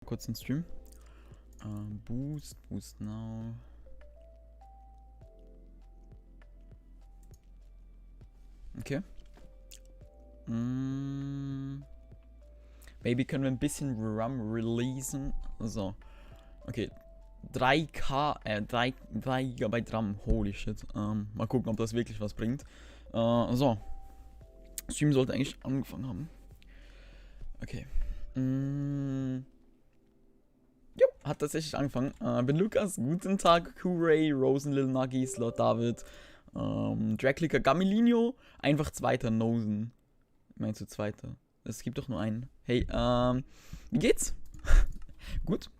kurz den Stream. Boost now. Okay. Maybe können wir ein bisschen RAM releasen. So. Okay. 3 GB RAM. Holy shit. Mal gucken, ob das wirklich was bringt. So. Stream sollte eigentlich angefangen haben. Okay. Jo, hat tatsächlich angefangen. Bin Lukas. Guten Tag. Kuray, Rosen, Lil Nuggy, Slot David. Dragclicker, Gamilinho. Einfach zweiter Nosen. Meinst du zweiter? Es gibt doch nur einen. Hey, wie geht's? Gut.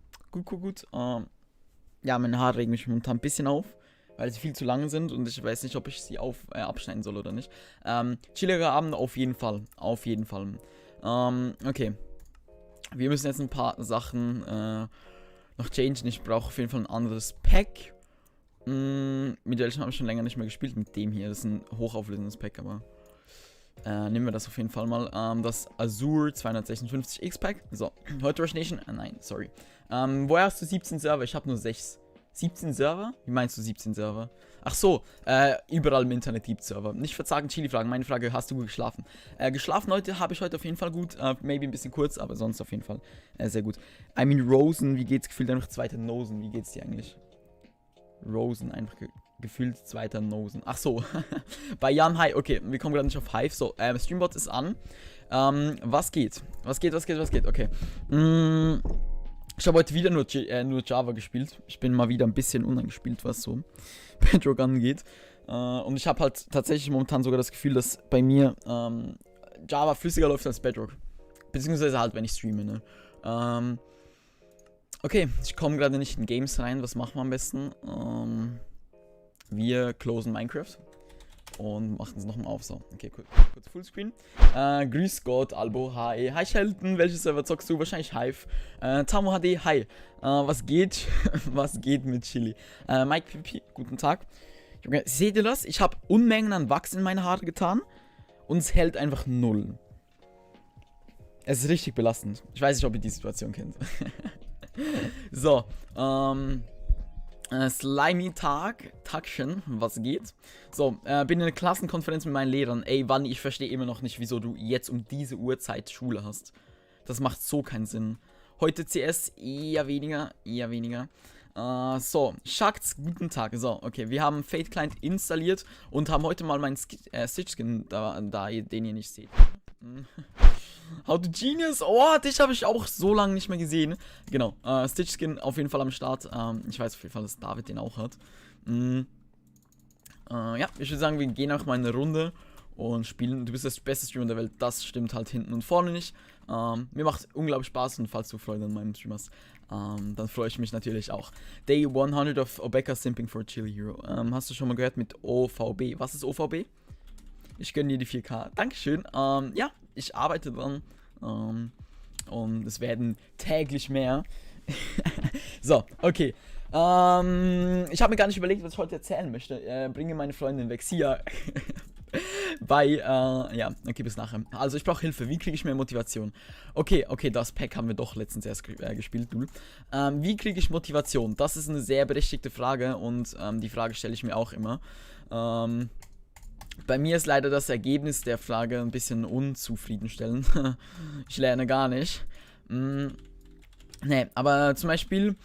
Ja, meine Haare regen mich momentan ein bisschen auf, weil sie viel zu lang sind und ich weiß nicht, ob ich sie abschneiden soll oder nicht. Chilliger Abend auf jeden Fall. Auf jeden Fall. Okay. Wir müssen jetzt ein paar Sachen noch changen. Ich brauche auf jeden Fall ein anderes Pack. Mit welchem habe ich schon länger nicht mehr gespielt. Mit dem hier. Das ist ein hochauflösendes Pack, aber nehmen wir das auf jeden Fall mal. Das Azure 256X Pack. So, heute Rush Nation. Nein, sorry. Woher hast du 17 Server? Ich habe nur 6. 17 Server? Wie meinst du 17 Server? Ach so, überall im Internet gibt Server. Nicht verzagen, Chili-Fragen. Meine Frage, hast du gut geschlafen? Geschlafen habe ich heute auf jeden Fall gut. Maybe ein bisschen kurz, aber sonst auf jeden Fall sehr gut. I mean, Rosen, wie geht's? Gefühlt einfach zweiter Nosen. Wie geht's dir eigentlich? Rosen, einfach gefühlt zweiter Nosen. Ach so, bei Jan, hi. Okay, wir kommen gerade nicht auf Hive. So, Streambot ist an. Was geht? Okay. Ich habe heute wieder nur Java gespielt. Ich bin mal wieder ein bisschen unangespielt, was so Bedrock angeht. Und ich habe halt tatsächlich momentan sogar das Gefühl, dass bei mir Java flüssiger läuft als Bedrock. Beziehungsweise halt, wenn ich streame, ne? Okay, ich komme gerade nicht in Games rein. Was machen wir am besten? Wir closen Minecraft und machen es nochmal auf. So, okay, kurz Fullscreen. Grüß Gott, Albo, hi. Hi Sheldon, welches Server zockst du? Wahrscheinlich Hive. Tamo HD, hi. Was geht? Was geht mit Chili? Mike Pipi, guten Tag. Junge, seht ihr das? Ich habe Unmengen an Wachs in meine Haare getan und es hält einfach 0. Es ist richtig belastend. Ich weiß nicht, ob ihr die Situation kennt. So, Slimy Tagchen, was geht? So, bin in einer Klassenkonferenz mit meinen Lehrern. Ey, Wanni, ich verstehe immer noch nicht, wieso du jetzt um diese Uhrzeit Schule hast. Das macht so keinen Sinn. Heute CS eher weniger. So, Schacks, guten Tag. So, okay, wir haben Fate Client installiert und haben heute mal meinen Stitch-Skin, da ihr den hier nicht seht. How to Genius? Oh, dich habe ich auch so lange nicht mehr gesehen. Genau, Stitch Skin auf jeden Fall am Start. Ich weiß auf jeden Fall, dass David den auch hat. Ja, ich würde sagen, wir gehen auch mal eine Runde und spielen. Du bist das beste Streamer der Welt. Das stimmt halt hinten und vorne nicht. Mir macht unglaublich Spaß und falls du Freude an meinem Stream hast, dann freue ich mich natürlich auch. Day 100 of Obeka Simping for Chili Hero. Hast du schon mal gehört mit OVB? Was ist OVB? Ich gönne dir die 4K. Dankeschön. Ja, ich arbeite dran. Und es werden täglich mehr. So, okay. Ich habe mir gar nicht überlegt, was ich heute erzählen möchte. Bringe meine Freundin weg. Sia. Ja, okay, bis nachher. Also, ich brauche Hilfe. Wie kriege ich mehr Motivation? Okay, das Pack haben wir doch letztens erst gespielt, du. Wie kriege ich Motivation? Das ist eine sehr berechtigte Frage und die Frage stelle ich mir auch immer. Bei mir ist leider das Ergebnis der Frage ein bisschen unzufriedenstellend. Ich lerne gar nicht. Nee, aber zum Beispiel,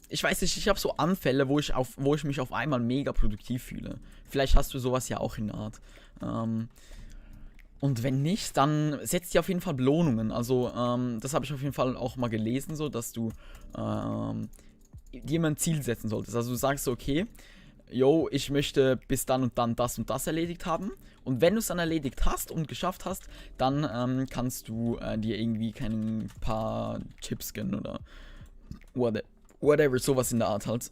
ich weiß nicht, ich habe so Anfälle, wo ich mich auf einmal mega produktiv fühle. Vielleicht hast du sowas ja auch in der Art. Und wenn nicht, dann setzt dir auf jeden Fall Belohnungen. Also, das habe ich auf jeden Fall auch mal gelesen, so, dass du dir immer ein Ziel setzen solltest. Also du sagst so, okay, yo, ich möchte bis dann und dann das und das erledigt haben. Und wenn du es dann erledigt hast und geschafft hast, dann kannst du dir irgendwie kein paar Chips gönnen oder whatever, sowas in der Art halt.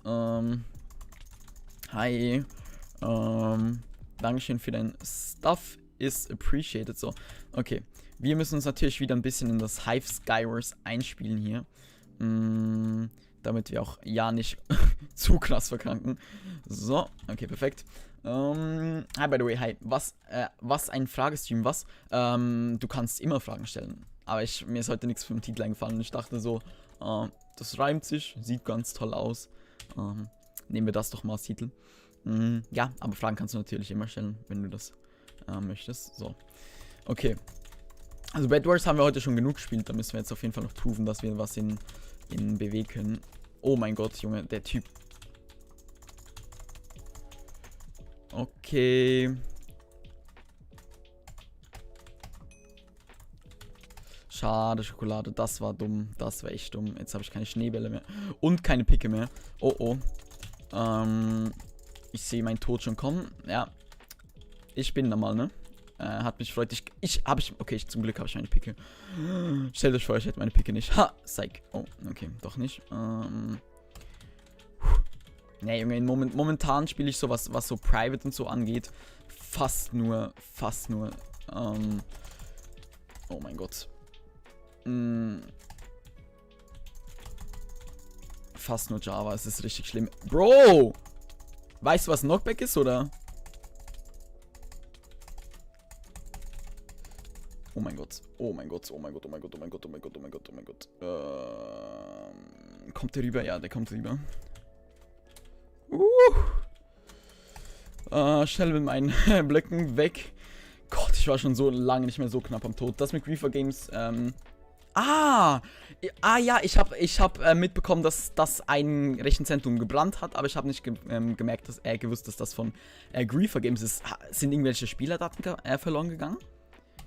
Hi. Dankeschön für dein Stuff. Is appreciated. So, okay. Wir müssen uns natürlich wieder ein bisschen in das Hive Skywars einspielen hier. Damit wir auch ja nicht zu krass verkranken. So, okay, perfekt. Hi, by the way, hi. Was ein Fragestream, was? Du kannst immer Fragen stellen. Aber mir ist heute nichts vom Titel eingefallen und ich dachte so, Das reimt sich, sieht ganz toll aus. Nehmen wir das doch mal als Titel. Ja, aber Fragen kannst du natürlich immer stellen, wenn du das möchtest. So, okay. Also Bed Wars haben wir heute schon genug gespielt. Da müssen wir jetzt auf jeden Fall noch proven, dass wir was in BW können. Oh mein Gott, Junge, der Typ. Okay. Schade, Schokolade. Das war dumm. Das war echt dumm. Jetzt habe ich keine Schneebälle mehr. Und keine Picke mehr. Oh, oh. Ich sehe meinen Tod schon kommen. Ja. Ich bin da mal, ne? Hat mich freut. Okay, zum Glück habe ich meine Picke. Stellt euch vor, ich hätte meine Picke nicht. Ha! Psych. Oh, okay, doch nicht. Ne, Junge, momentan spiele ich sowas, was so Private und so angeht. Fast nur. Oh mein Gott. Fast nur Java, es ist richtig schlimm. Bro! Weißt du, was Knockback ist, oder? Oh mein Gott. Kommt der rüber? Ja, der kommt rüber. Schnell mit meinen Blöcken weg. Gott, ich war schon so lange nicht mehr so knapp am Tod. Das mit Reefer Games, ja, ich hab mitbekommen, dass das ein Rechenzentrum gebrannt hat, aber ich habe nicht gewusst, dass das von Reefer Games ist. Sind irgendwelche Spielerdaten verloren gegangen?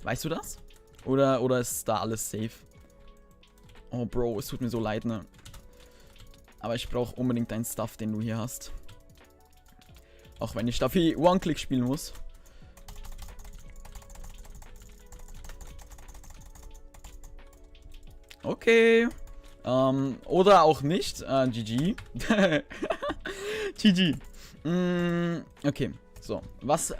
Weißt du das? Oder ist da alles safe? Oh, Bro, es tut mir so leid, ne? Aber ich brauche unbedingt deinen Stuff, den du hier hast. Auch wenn ich dafür One-Click spielen muss. Okay. Oder auch nicht. GG. GG. Okay. So.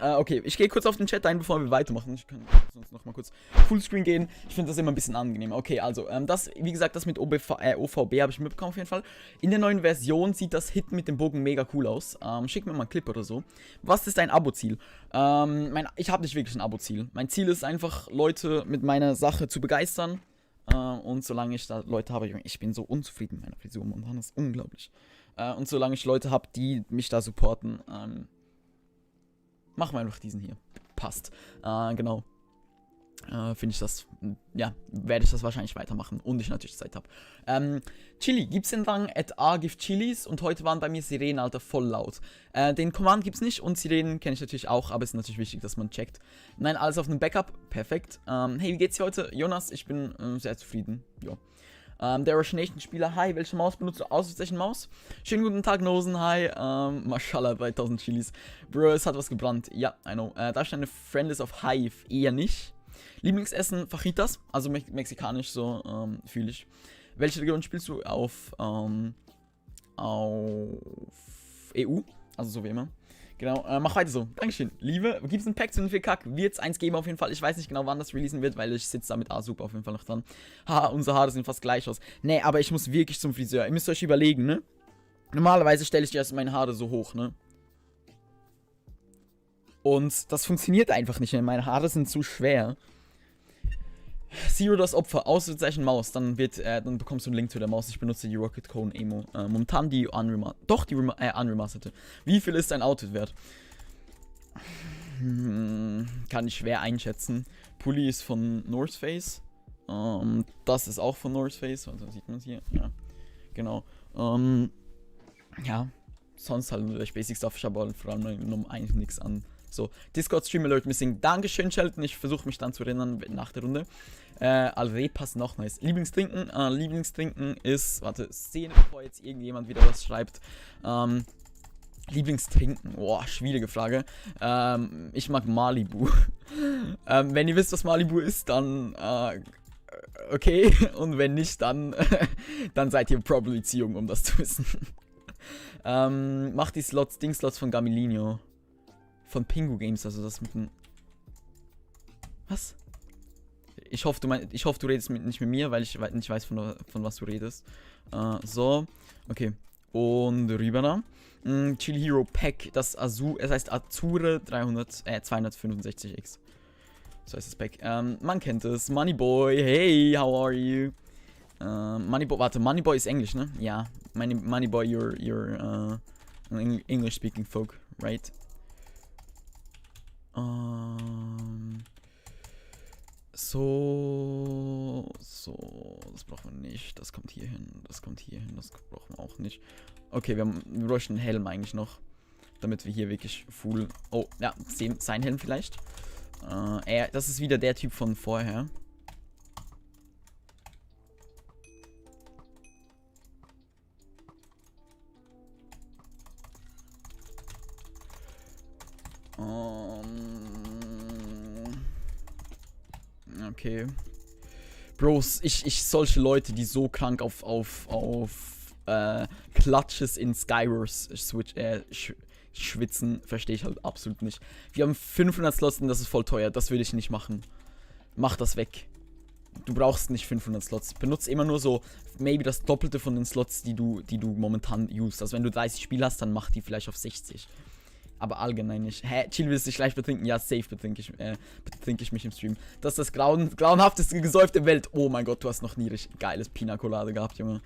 Okay. Ich gehe kurz auf den Chat ein, bevor wir weitermachen. Ich kann sonst noch mal kurz Fullscreen gehen. Ich finde das immer ein bisschen angenehmer. Okay, also, wie gesagt, das mit OVB habe ich mitbekommen auf jeden Fall. In der neuen Version sieht das Hit mit dem Bogen mega cool aus. Schick mir mal einen Clip oder so. Was ist dein Abo-Ziel? Ich habe nicht wirklich ein Abo-Ziel. Mein Ziel ist einfach, Leute mit meiner Sache zu begeistern. Und solange ich da Leute habe, ich bin so unzufrieden mit meiner Frisur momentan, das ist unglaublich. Und solange ich Leute habe, die mich da supporten, machen wir einfach diesen hier. Passt. Genau. Finde ich das, ja, werde ich das wahrscheinlich weitermachen und ich natürlich Zeit habe. Chili, gibt's den Rang @a gibt Chilis und heute waren bei mir Sirenen, Alter, voll laut. Den Command gibt's nicht und Sirenen kenne ich natürlich auch, aber es ist natürlich wichtig, dass man checkt. Nein, alles auf einem Backup, perfekt. Hey, wie geht's dir heute? Jonas, ich bin sehr zufrieden, jo. Der Russian-Spieler, hi, welche Maus benutzt du? Ausrufezeichen-Maus? Schönen guten Tag, Nosen, hi. Mashallah, 3000 Chilis. Bro, es hat was gebrannt. Ja, I know. Da steht eine Friendlist of Hive, eher nicht. Lieblingsessen, Fajitas, also mexikanisch so, fühle ich. Welche Region spielst du? Auf EU, also so wie immer. Genau, mach weiter so. Dankeschön. Liebe, gibt's einen Pack zu den 4K? Wird's eins geben auf jeden Fall. Ich weiß nicht genau, wann das releasen wird, weil ich sitze da mit Asup auf jeden Fall noch dran. Haha, unsere Haare sehen fast gleich aus. Nee, aber ich muss wirklich zum Friseur. Ihr müsst euch überlegen, ne? Normalerweise stelle ich erst meine Haare so hoch, ne? Und das funktioniert einfach nicht, denn meine Haare sind zu schwer. Zero das Opfer, Ausrufezeichen Maus, dann bekommst du einen Link zu der Maus. Ich benutze die Rocket Cone Emo. Momentan die unremasterte. Wie viel ist dein Outfit wert? Kann ich schwer einschätzen. Pulli ist von North Face. Das ist auch von North Face. Also sieht man es hier. Ja, genau. Ja, sonst halt nur der Basic Stuff. Ich habe halt vor allem eigentlich nichts an. So, Discord Stream Alert Missing. Dankeschön, Shelton. Ich versuche mich dann zu erinnern nach der Runde. Alrepas noch nice. Lieblingstrinken. Lieblingstrinken ist, warte, Szene, bevor jetzt irgendjemand wieder was schreibt. Lieblingstrinken. Boah, schwierige Frage. Ich mag Malibu. Wenn ihr wisst, was Malibu ist, dann okay. Und wenn nicht, dann dann seid ihr probably zu jung, um das zu wissen. Macht die Dingslots von Gamilino. Von Pingu Games, also das mit dem. Was? Ich hoffe, du redest nicht mit mir, weil ich nicht weiß, von was du redest. So, okay. Und rüber da. Chill Hero Pack, das es heißt Azure 265X. So heißt das Pack. Man kennt es. Moneyboy, hey, how are you? Moneyboy, warte, Moneyboy ist Englisch, ne? Ja. Moneyboy, you're an English-speaking folk, right? So, das brauchen wir nicht. Das kommt hier hin, das kommt hier hin, das brauchen wir auch nicht. Okay, wir bräuchten einen Helm eigentlich noch, damit wir hier wirklich full... Oh, ja, sein Helm vielleicht. Das ist wieder der Typ von vorher. Okay. Bros, ich solche Leute, die so krank auf Clutches in Skywars schwitzen, verstehe ich halt absolut nicht. Wir haben 500 Slots und das ist voll teuer. Das würde ich nicht machen. Mach das weg. Du brauchst nicht 500 Slots. Benutze immer nur so, maybe das Doppelte von den Slots, die du momentan used. Also wenn du 30 Spiele hast, dann mach die vielleicht auf 60. Aber allgemein nicht. Hä? Chill, willst du dich gleich betrinken? Ja, safe betrink ich mich im Stream. Das ist das grauenhafteste Gesäuf der Welt. Oh mein Gott, du hast noch nie richtig geiles Pina Colada gehabt, Junge.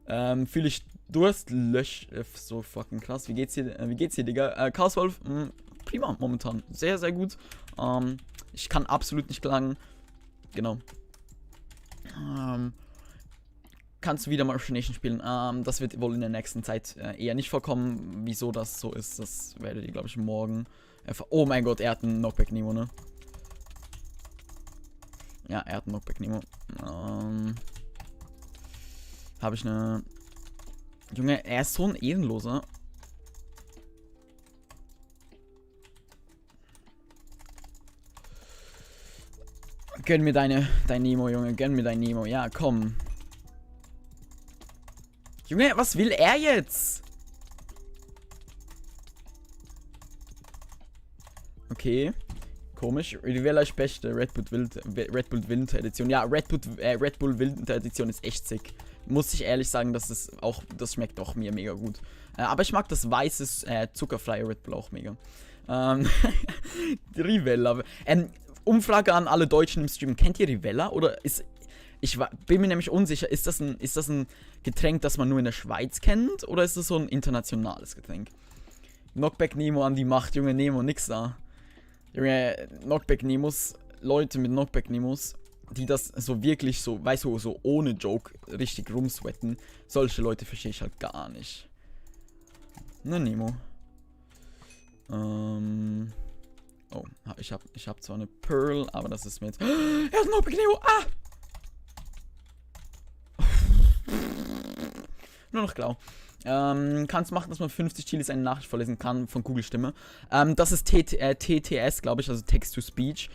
Fühle ich Durst, so fucking krass. Wie geht's hier, Digga? Chaos Wolf, prima momentan. Sehr, sehr gut. Ich kann absolut nicht klagen. Genau. Kannst du wieder Martial Nation spielen? Das wird wohl in der nächsten Zeit eher nicht vorkommen. Wieso das so ist, das werdet ihr, glaube ich, morgen erfahren. Oh mein Gott, er hat einen Knockback Nemo, ne? Ja, er hat einen Knockback Nemo. Habe ich eine... Junge, er ist so ein Ehrenloser. Gönn mir dein Nemo, Junge. Gönn mir dein Nemo. Ja, komm. Junge, was will er jetzt? Okay. Komisch. Rivella Spechte, Red Bull Winter Edition. Ja, Red Bull Winter Edition ist echt sick. Muss ich ehrlich sagen, das schmeckt auch mir mega gut. Aber ich mag das weiße, zuckerfreie Red Bull auch mega. Rivella. Umfrage an alle Deutschen im Stream. Kennt ihr Rivella? Oder bin mir nämlich unsicher, ist das ein Getränk, das man nur in der Schweiz kennt? Oder ist das so ein internationales Getränk? Knockback Nemo an die Macht, Junge, Nemo, nix da. Junge, Knockback Nemos, Leute mit Knockback Nemos, die das so wirklich so, weißt du, so ohne Joke richtig rumsweaten, solche Leute verstehe ich halt gar nicht. Ne, Nemo. Oh, ich hab zwar eine Pearl, aber das ist mir jetzt... Er hat einen Knockback Nemo, Nur noch grau. Kannst machen, dass man 50 Chilis eine Nachricht vorlesen kann von Kugelstimme. Das ist TTS, glaube ich, also Text-to-Speech.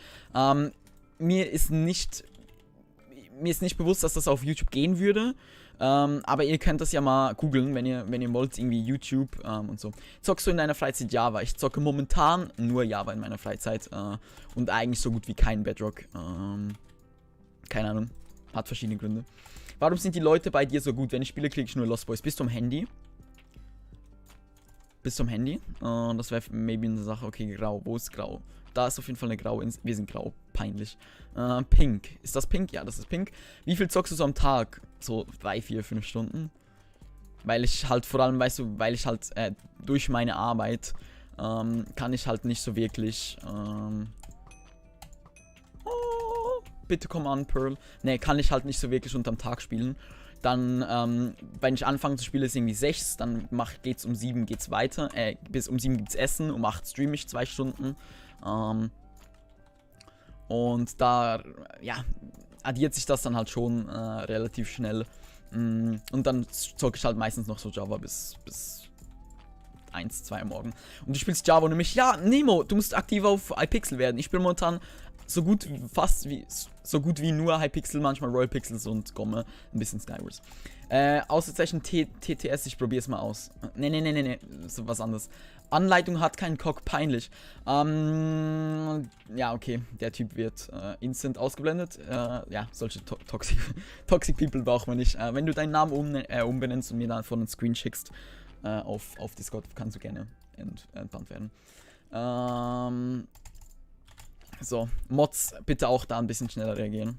Mir ist nicht bewusst, dass das auf YouTube gehen würde. Aber ihr könnt das ja mal googeln, wenn ihr wollt, irgendwie YouTube und so. Zockst du in deiner Freizeit Java? Ich zocke momentan nur Java in meiner Freizeit. Und eigentlich so gut wie kein Bedrock. Keine Ahnung. Hat verschiedene Gründe. Warum sind die Leute bei dir so gut? Wenn ich spiele, kriege ich nur Lost Boys. Bist du am Handy? Das wäre maybe eine Sache. Okay, grau. Wo ist grau? Da ist auf jeden Fall eine grau. Wir sind grau. Peinlich. Pink. Ist das pink? Ja, das ist pink. Wie viel zockst du so am Tag? So 3, 4, 5 Stunden? Weil ich halt vor allem, weißt du, durch meine Arbeit kann ich halt nicht so wirklich... Bitte komm an, Pearl. Ne, kann ich halt nicht so wirklich unterm Tag spielen. Dann, wenn ich anfange zu spielen, ist irgendwie 6, dann geht's um 7 geht's weiter. Bis um 7 gibt's Essen, um 8 streame ich 2 Stunden. Und da, ja, addiert sich das dann halt schon relativ schnell. Und dann zocke ich halt meistens noch so Java bis 1, 2 Uhr morgen. Und du spielst Java und nämlich, ja, Nemo, du musst aktiv auf iPixel werden. Ich bin momentan so gut wie nur Hypixel, manchmal Royal Pixels und Gomme, ein bisschen Skywars. Ausrufezeichen TTS, ich probier's mal aus. Nee, so was anderes. Anleitung hat keinen Cock, peinlich. Ja, okay, der Typ wird instant ausgeblendet. Ja, solche Toxic People braucht man nicht. Wenn du deinen Namen umbenennst und mir davon einen Screen schickst auf Discord, kannst du gerne entbannt werden. So, Mods, bitte auch da ein bisschen schneller reagieren.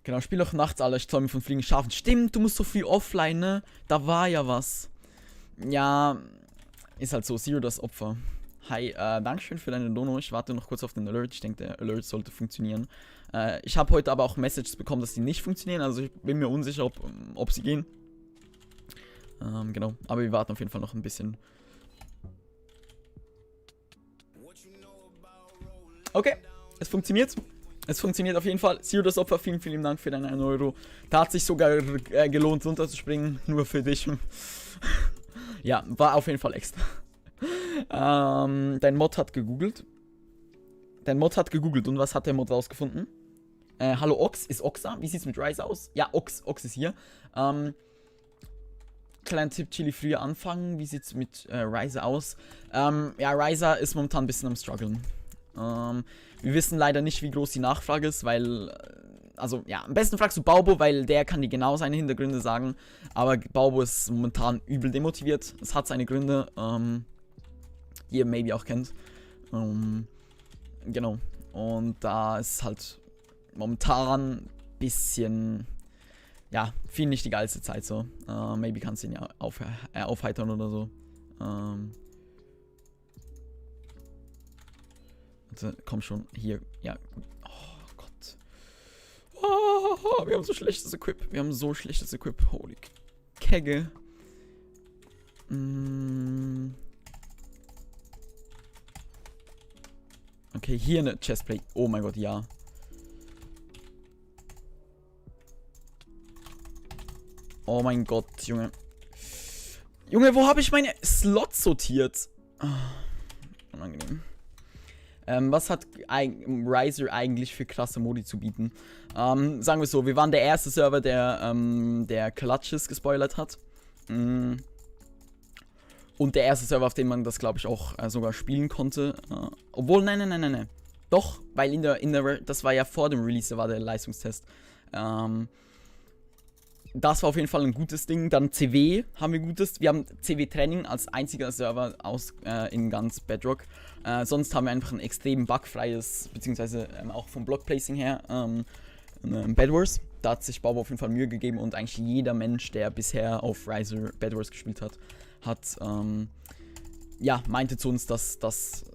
Genau, spiel doch nachts alle, ich träume von fliegen Schafen. Stimmt, du musst so früh offline, ne? Da war ja was. Ja, ist halt so, Zero das Opfer. Hi, Dankeschön für deine Dono. Ich warte noch kurz auf den Alert. Ich denke, der Alert sollte funktionieren. Ich habe heute aber auch Messages bekommen, dass die nicht funktionieren. Also ich bin mir unsicher, ob sie gehen. Genau, aber wir warten auf jeden Fall noch ein bisschen. Okay, es funktioniert. Es funktioniert auf jeden Fall. Zero das Opfer, vielen, vielen Dank für deine 1 Euro. Da hat sich sogar gelohnt, runterzuspringen. Nur für dich. Ja, war auf jeden Fall extra. Dein Mod hat gegoogelt. Und was hat der Mod rausgefunden? Hallo Ox, ist Ox da? Wie sieht's mit Rise aus? Ja, Ox ist hier. Kleiner Tipp, Chili früher anfangen. Wie sieht's mit Ryza aus? Ja, Ryza ist momentan ein bisschen am struggeln. Wir wissen leider nicht, wie groß die Nachfrage ist, weil, also, ja, am besten fragst du Baubo, weil der kann dir genau seine Hintergründe sagen. Aber Baubo ist momentan übel demotiviert. Es hat seine Gründe, die ihr maybe auch kennt. Genau. Und da ist halt momentan ein bisschen, ja, viel nicht die geilste Zeit so. Maybe kannst du ihn ja aufheitern oder so. Komm schon, hier, ja, oh Gott. Oh, wir haben so schlechtes Equip. Holy Kegge. Okay, hier eine Chestplate. Oh mein Gott, ja. Oh mein Gott, Junge. Junge, wo habe ich meine Slots sortiert? Oh, unangenehm. Was hat Riser eigentlich für krasse Modi zu bieten? Sagen wir es so, wir waren der erste Server, der Clutches gespoilert hat. Und der erste Server, auf dem man das, glaube ich, auch sogar spielen konnte. Obwohl, nein. Doch, weil das war ja vor dem Release, da war der Leistungstest. Das war auf jeden Fall ein gutes Ding. Dann CW haben wir gutes. Wir haben CW Training als einziger Server in ganz Bedrock. Sonst haben wir einfach ein extrem bugfreies, beziehungsweise auch vom Blockplacing her, Bedwars. Da hat sich Baubo auf jeden Fall Mühe gegeben und eigentlich jeder Mensch, der bisher auf Riser Bedwars gespielt hat, meinte zu uns, dass das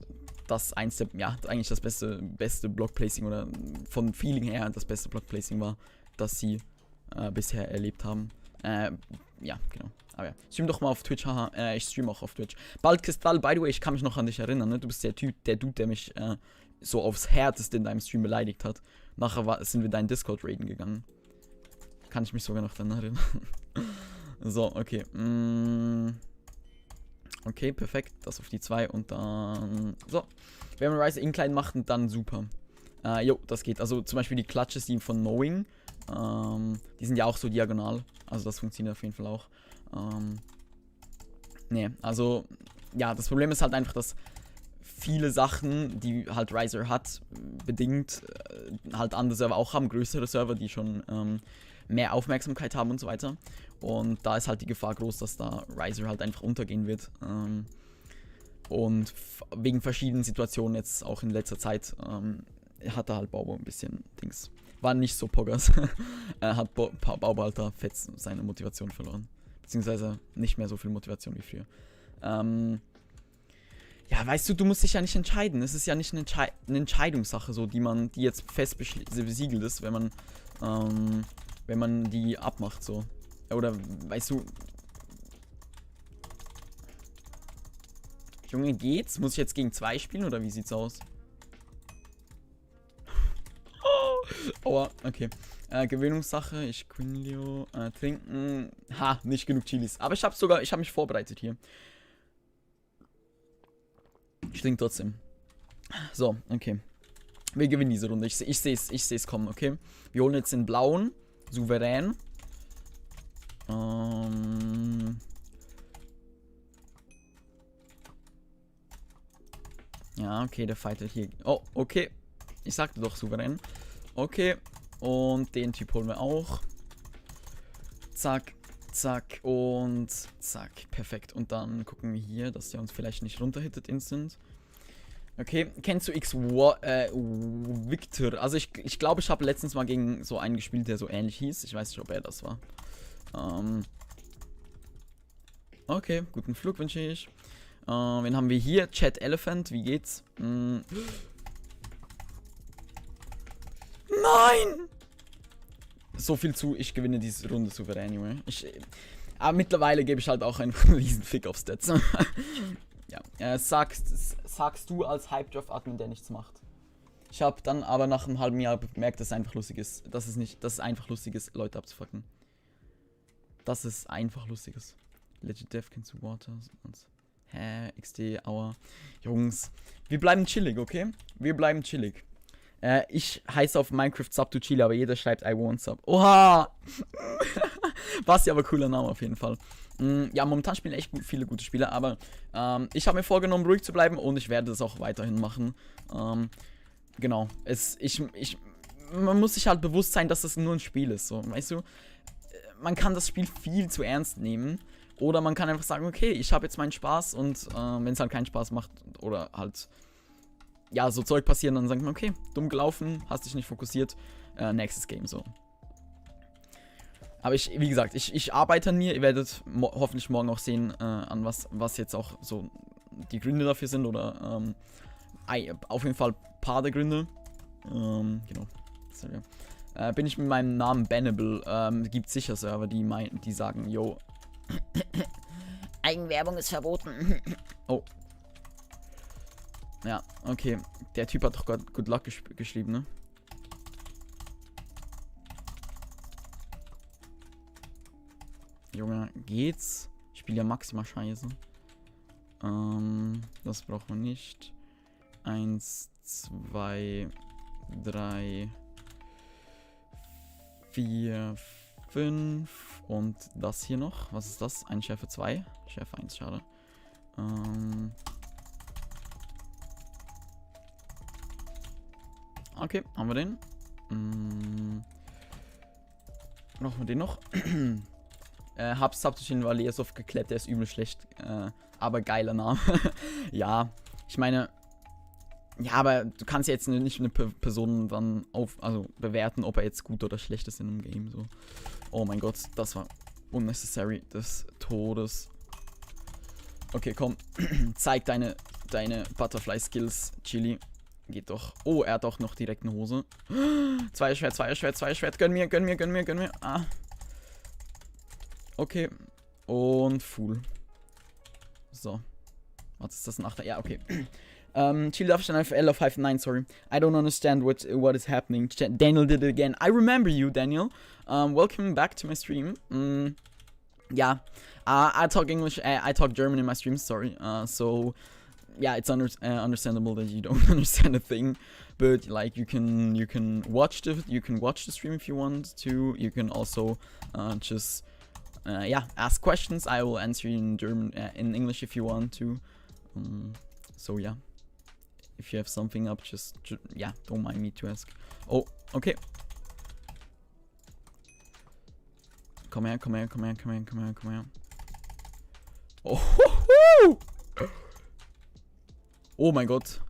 eigentlich das beste Blockplacing oder von Feeling her das beste Blockplacing war, das sie bisher erlebt haben. Ja, genau. Aber ja, stream doch mal auf Twitch, haha. Ich stream auch auf Twitch. Bald Kristall, by the way, ich kann mich noch an dich erinnern, ne? Du bist der Dude, der mich so aufs Härteste in deinem Stream beleidigt hat. Nachher sind wir deinen Discord raiden gegangen. Kann ich mich sogar noch daran erinnern. So, okay. Okay, perfekt. Das auf die 2 und dann... So. Wenn wir Rise Incline machen, dann super. Jo, das geht. Also zum Beispiel die Clutches, die von Knowing, die sind ja auch so diagonal. Also das funktioniert auf jeden Fall auch. Also, ja, das Problem ist halt einfach, dass viele Sachen, die halt Riser hat, bedingt halt andere Server auch haben, größere Server, die schon mehr Aufmerksamkeit haben und so weiter. Und da ist halt die Gefahr groß, dass da Riser halt einfach untergehen wird. Und wegen verschiedenen Situationen jetzt auch in letzter Zeit hatte halt Baubo ein bisschen Dings. War nicht so Poggers. Hat Baubo halt da fett seine Motivation verloren. Beziehungsweise nicht mehr so viel Motivation wie früher. Ja, weißt du, du musst dich ja nicht entscheiden. Es ist ja nicht eine Entscheidungssache, so, die jetzt fest besiegelt ist, wenn man die abmacht, so. Oder, weißt du... Junge, geht's? Muss ich jetzt gegen 2 spielen, oder wie sieht's aus? Aua, okay. Gewöhnungssache, ich Quinlio, trinken. Ha, nicht genug Chilis. Aber ich habe mich vorbereitet hier. Ich trinke trotzdem. So, okay. Wir gewinnen diese Runde. Ich sehe es kommen, okay? Wir holen jetzt den blauen. Souverän. Ja, okay, der fightet hier. Oh, okay. Ich sagte doch souverän. Okay. Und den Typ holen wir auch. Zack, zack und zack. Perfekt. Und dann gucken wir hier, dass der uns vielleicht nicht runterhittet instant. Okay, kennst du Victor? Also ich glaube, ich habe letztens mal gegen so einen gespielt, der so ähnlich hieß. Ich weiß nicht, ob er das war. Okay, guten Flug wünsche ich. Wen haben wir hier? Chat Elephant, wie geht's? Nein! So viel zu, ich gewinne diese Runde souverän, Junge. Aber mittlerweile gebe ich halt auch einfach einen riesen Fick auf Stats. Ja, sagst du als Hype-Draft-Admin, der nichts macht. Ich habe dann aber nach einem halben Jahr bemerkt, dass es einfach lustig ist. Dass es einfach lustig ist, Leute abzufucken. Das ist einfach lustig ist. Legit Death Can to Water. Hä? XD, Aua. Jungs, wir bleiben chillig, okay? Wir bleiben chillig. Ich heiße auf Minecraft Sub to Chile, aber jeder schreibt I want Sub. Oha! Was ja aber cooler Name auf jeden Fall. Ja, momentan spielen echt viele gute Spieler, aber ich habe mir vorgenommen, ruhig zu bleiben und ich werde das auch weiterhin machen. Genau. Man muss sich halt bewusst sein, dass das nur ein Spiel ist. So, weißt du, man kann das Spiel viel zu ernst nehmen. Oder man kann einfach sagen, okay, ich habe jetzt meinen Spaß und wenn es halt keinen Spaß macht oder halt ja, so Zeug passieren, dann sagt man, okay, dumm gelaufen, hast dich nicht fokussiert, nächstes Game so. Aber wie gesagt, ich arbeite an mir, ihr werdet hoffentlich morgen auch sehen, an was jetzt auch so die Gründe dafür sind oder auf jeden Fall ein paar der Gründe. Genau. Sorry. Bin ich mit meinem Namen bannable, gibt sicher Server, die sagen, yo, Eigenwerbung ist verboten. Oh. Ja, okay. Der Typ hat doch gerade Good Luck geschrieben, ne? Junge, geht's? Ich spiele ja maximal scheiße. Das braucht man nicht. 1, 2, 3, 4, 5 und das hier noch. Was ist das? Ein Schärfe 2? Schärfe 1, schade. Okay, haben wir den. Brauchen wir den noch? Hab Substitution war Leasov geklärt, der ist übel schlecht. Aber geiler Name. Ja, ich meine. Ja, aber du kannst jetzt nicht eine Person dann bewerten, ob er jetzt gut oder schlecht ist in einem Game. So. Oh mein Gott, das war unnecessary des Todes. Okay, komm. Zeig deine Butterfly-Skills, Chili. Geht doch. Oh, er hat auch noch direkt eine Hose. Zwei Schwert. Gönn mir. Ah. Okay. Und Fool. So. Was ist das? Ein Achter? Ja, okay. Chili darf ich FL auf Hive 9, sorry. I don't understand what is happening. Daniel did it again. I remember you, Daniel. Welcome back to my stream. Yeah. I talk English, I talk German in my streams, sorry. So, yeah, it's understandable that you don't understand a thing. But, like, you can watch the stream if you want to. You can also just, ask questions. I will answer you in German, in English if you want to. So, yeah. If you have something up, just don't mind me to ask. Oh, okay. Komm her. Oh mein Gott.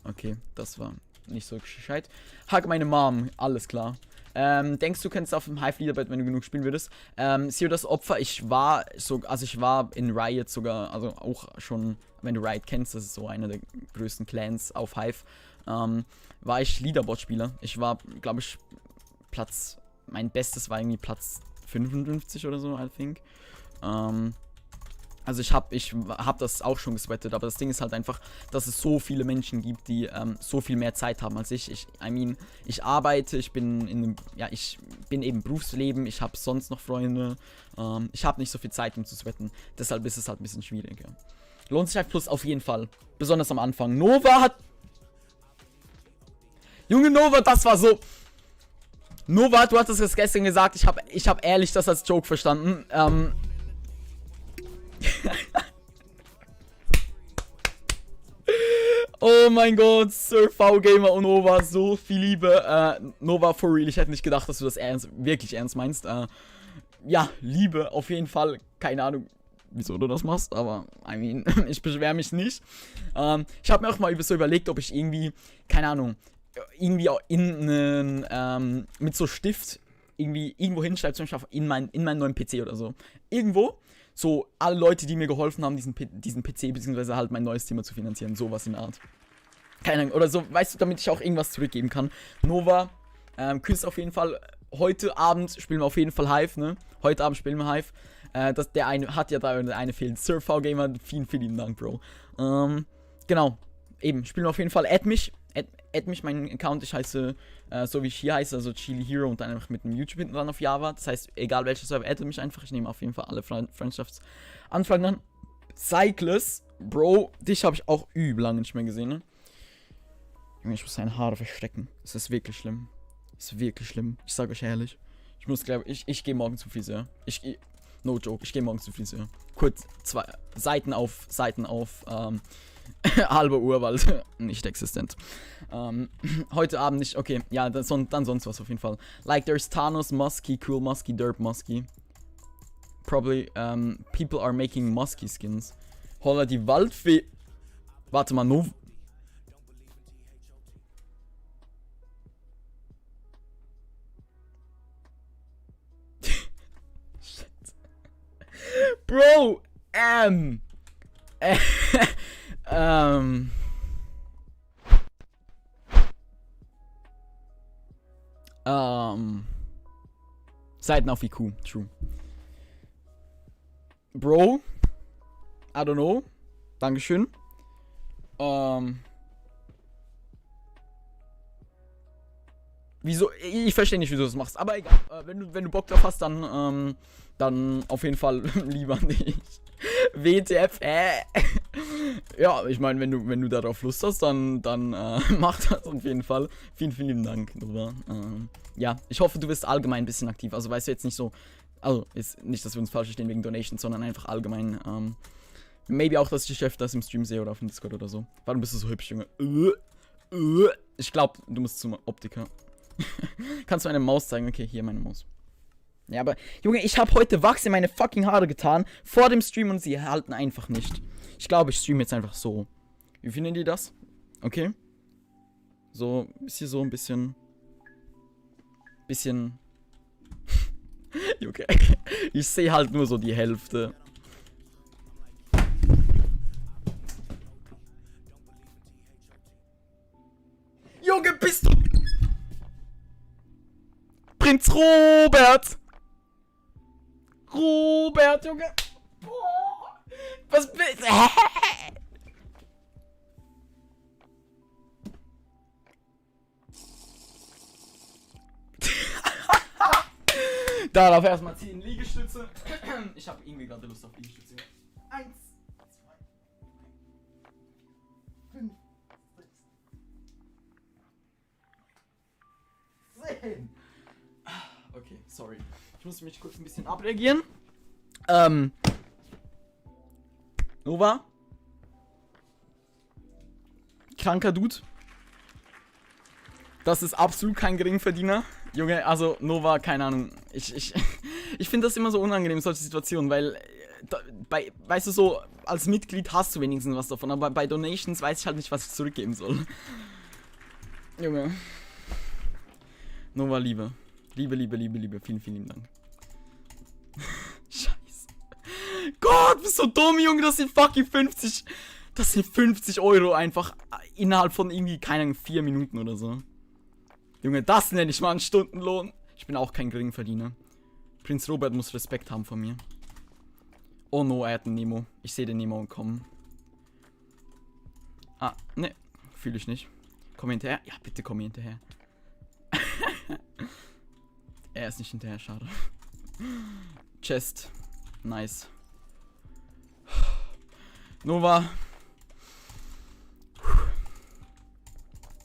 Okay, das war nicht so gescheit. Hug meine Mom, alles klar. Denkst du, könntest auf dem Hive Leaderboard, wenn du genug spielen würdest? Sieh das Opfer, ich war in Riot sogar, also auch schon, wenn du Riot kennst, das ist so einer der größten Clans auf Hive, war ich Leaderboard-Spieler. Ich war, glaube ich, mein Bestes war irgendwie Platz 55 oder so, I think. Also ich hab das auch schon gesweatet, aber das Ding ist halt einfach, dass es so viele Menschen gibt, die so viel mehr Zeit haben als ich. Ich arbeite, ich bin eben Berufsleben, ich habe sonst noch Freunde, ich habe nicht so viel Zeit, um zu sweaten. Deshalb ist es halt ein bisschen schwieriger. Lohnt sich halt plus auf jeden Fall, besonders am Anfang. Junge Nova, das war so... Nova, du hattest es gestern gesagt, ich hab ehrlich das als Joke verstanden. Oh mein Gott, Sir V-Gamer und Nova, so viel Liebe. Nova, for real, ich hätte nicht gedacht, dass du das wirklich ernst meinst. Ja, Liebe, auf jeden Fall, keine Ahnung. wieso du das machst, aber, I mean, ich beschwere mich nicht. Ich habe mir auch mal so überlegt, ob ich irgendwie, keine Ahnung, irgendwie mit so Stift irgendwie irgendwo hinschreibe, zum Beispiel in meinen neuen PC oder so. Irgendwo, so alle Leute, die mir geholfen haben, diesen PC, beziehungsweise halt mein neues Zimmer zu finanzieren, sowas in der Art. Keine Ahnung, oder so, weißt du, damit ich auch irgendwas zurückgeben kann. Nova, küsst auf jeden Fall. Heute Abend spielen wir auf jeden Fall Hive, ne? Heute Abend spielen wir Hive. Der eine hat ja da eine fehlt. Surf Gamer, vielen, vielen Dank, Bro. Genau, eben, spielen wir auf jeden Fall. Add mich, mein Account, ich heiße, so wie ich hier heiße, also Chili Hero und dann einfach mit einem YouTube hinten dran auf Java. Das heißt, egal welcher Server, addet mich einfach. Ich nehme auf jeden Fall alle Freundschaftsanfragen an. Cyclus, Bro, dich habe ich auch übel lange nicht mehr gesehen, ne? Ich muss seine Haare verstecken. Es ist wirklich schlimm. Es ist wirklich schlimm. Ich sage euch ehrlich. Ich gehe morgen zum Friseur. No joke, ich gehe morgen zum Friseur. Kurz, Seiten auf halbe Uhr, weil nicht existent. Heute Abend nicht, okay. Ja, dann sonst was auf jeden Fall. Like, there's Thanos, Musky, Cool Musky, Derp Musky. Probably, people are making Musky Skins. Holla, die Waldfee. Warte mal, Bro, Seiten auf IQ, true. Bro, I don't know. Dankeschön. Wieso? Ich verstehe nicht, wieso du das machst. Aber egal. Wenn du Bock drauf hast, dann auf jeden Fall lieber nicht. WTF, Ja, ich meine, wenn du darauf Lust hast, dann mach das auf jeden Fall. Vielen, vielen Dank, Nova. Ja, ich hoffe, du wirst allgemein ein bisschen aktiv. Also weißt du jetzt nicht so, also ist nicht, dass wir uns falsch verstehen wegen Donations, sondern einfach allgemein, maybe auch, dass ich dich öfters im Stream sehe oder auf dem Discord oder so. Warum bist du so hübsch, Junge? Ich glaube, du musst zum Optiker. Kannst du eine Maus zeigen? Okay, hier meine Maus. Ja, aber, Junge, ich habe heute Wachs in meine fucking Haare getan, vor dem Stream, und sie halten einfach nicht. Ich glaube, ich streame jetzt einfach so. Wie finden die das? Okay. So, ist hier so ein bisschen... Okay. Ich sehe halt nur so die Hälfte. Junge, bist du... Prinz Robert! Robert, Junge! Boah. Was bist du? Darauf erstmal 10 Liegestütze. Ich habe irgendwie gerade Lust auf Liegestütze. 1, 2, 5, 6, 10. Okay, sorry. Ich muss mich kurz ein bisschen abreagieren. Nova? Kranker Dude. Das ist absolut kein Geringverdiener. Junge, also Nova, keine Ahnung. Ich finde das immer so unangenehm, solche Situationen, weil, weißt du, so, als Mitglied hast du wenigstens was davon, aber bei Donations weiß ich halt nicht, was ich zurückgeben soll. Junge. Nova, Liebe. Liebe. Vielen, vielen Dank. Scheiße. Gott, bist du dumm, Junge, das sind fucking 50. Das sind 50 Euro einfach innerhalb von irgendwie, keine Ahnung, 4 Minuten oder so. Junge, das nenne ich mal einen Stundenlohn. Ich bin auch kein Geringverdiener. Prinz Robert muss Respekt haben von mir. Oh no, er hat einen Nemo. Ich sehe den Nemo kommen. Ah, ne. Fühle ich nicht. Komm hinterher. Ja, bitte komm hinterher. Er ist nicht hinterher, schade. Chest. Nice. Nova.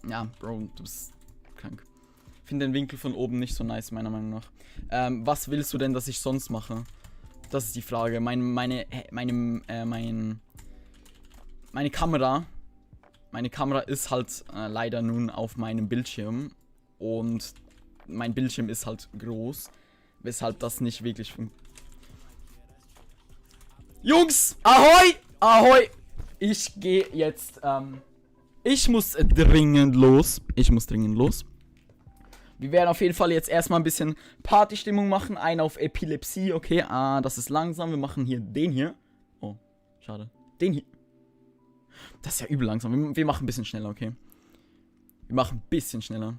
Ja, Bro, du bist krank. Ich finde den Winkel von oben nicht so nice, meiner Meinung nach. Was willst du denn, dass ich sonst mache? Das ist die Frage. Meine Kamera. Meine Kamera ist halt leider nun auf meinem Bildschirm. Und mein Bildschirm ist halt groß. Weshalb das nicht wirklich funktioniert. Jungs, ahoi, ahoi. Ich gehe jetzt, ich muss dringend los. Wir werden auf jeden Fall jetzt erstmal ein bisschen Partystimmung machen. Einen auf Epilepsie, okay. Das ist langsam. Wir machen hier den hier. Oh, schade. Den hier. Das ist ja übel langsam. Wir machen ein bisschen schneller, okay. Wir machen ein bisschen schneller.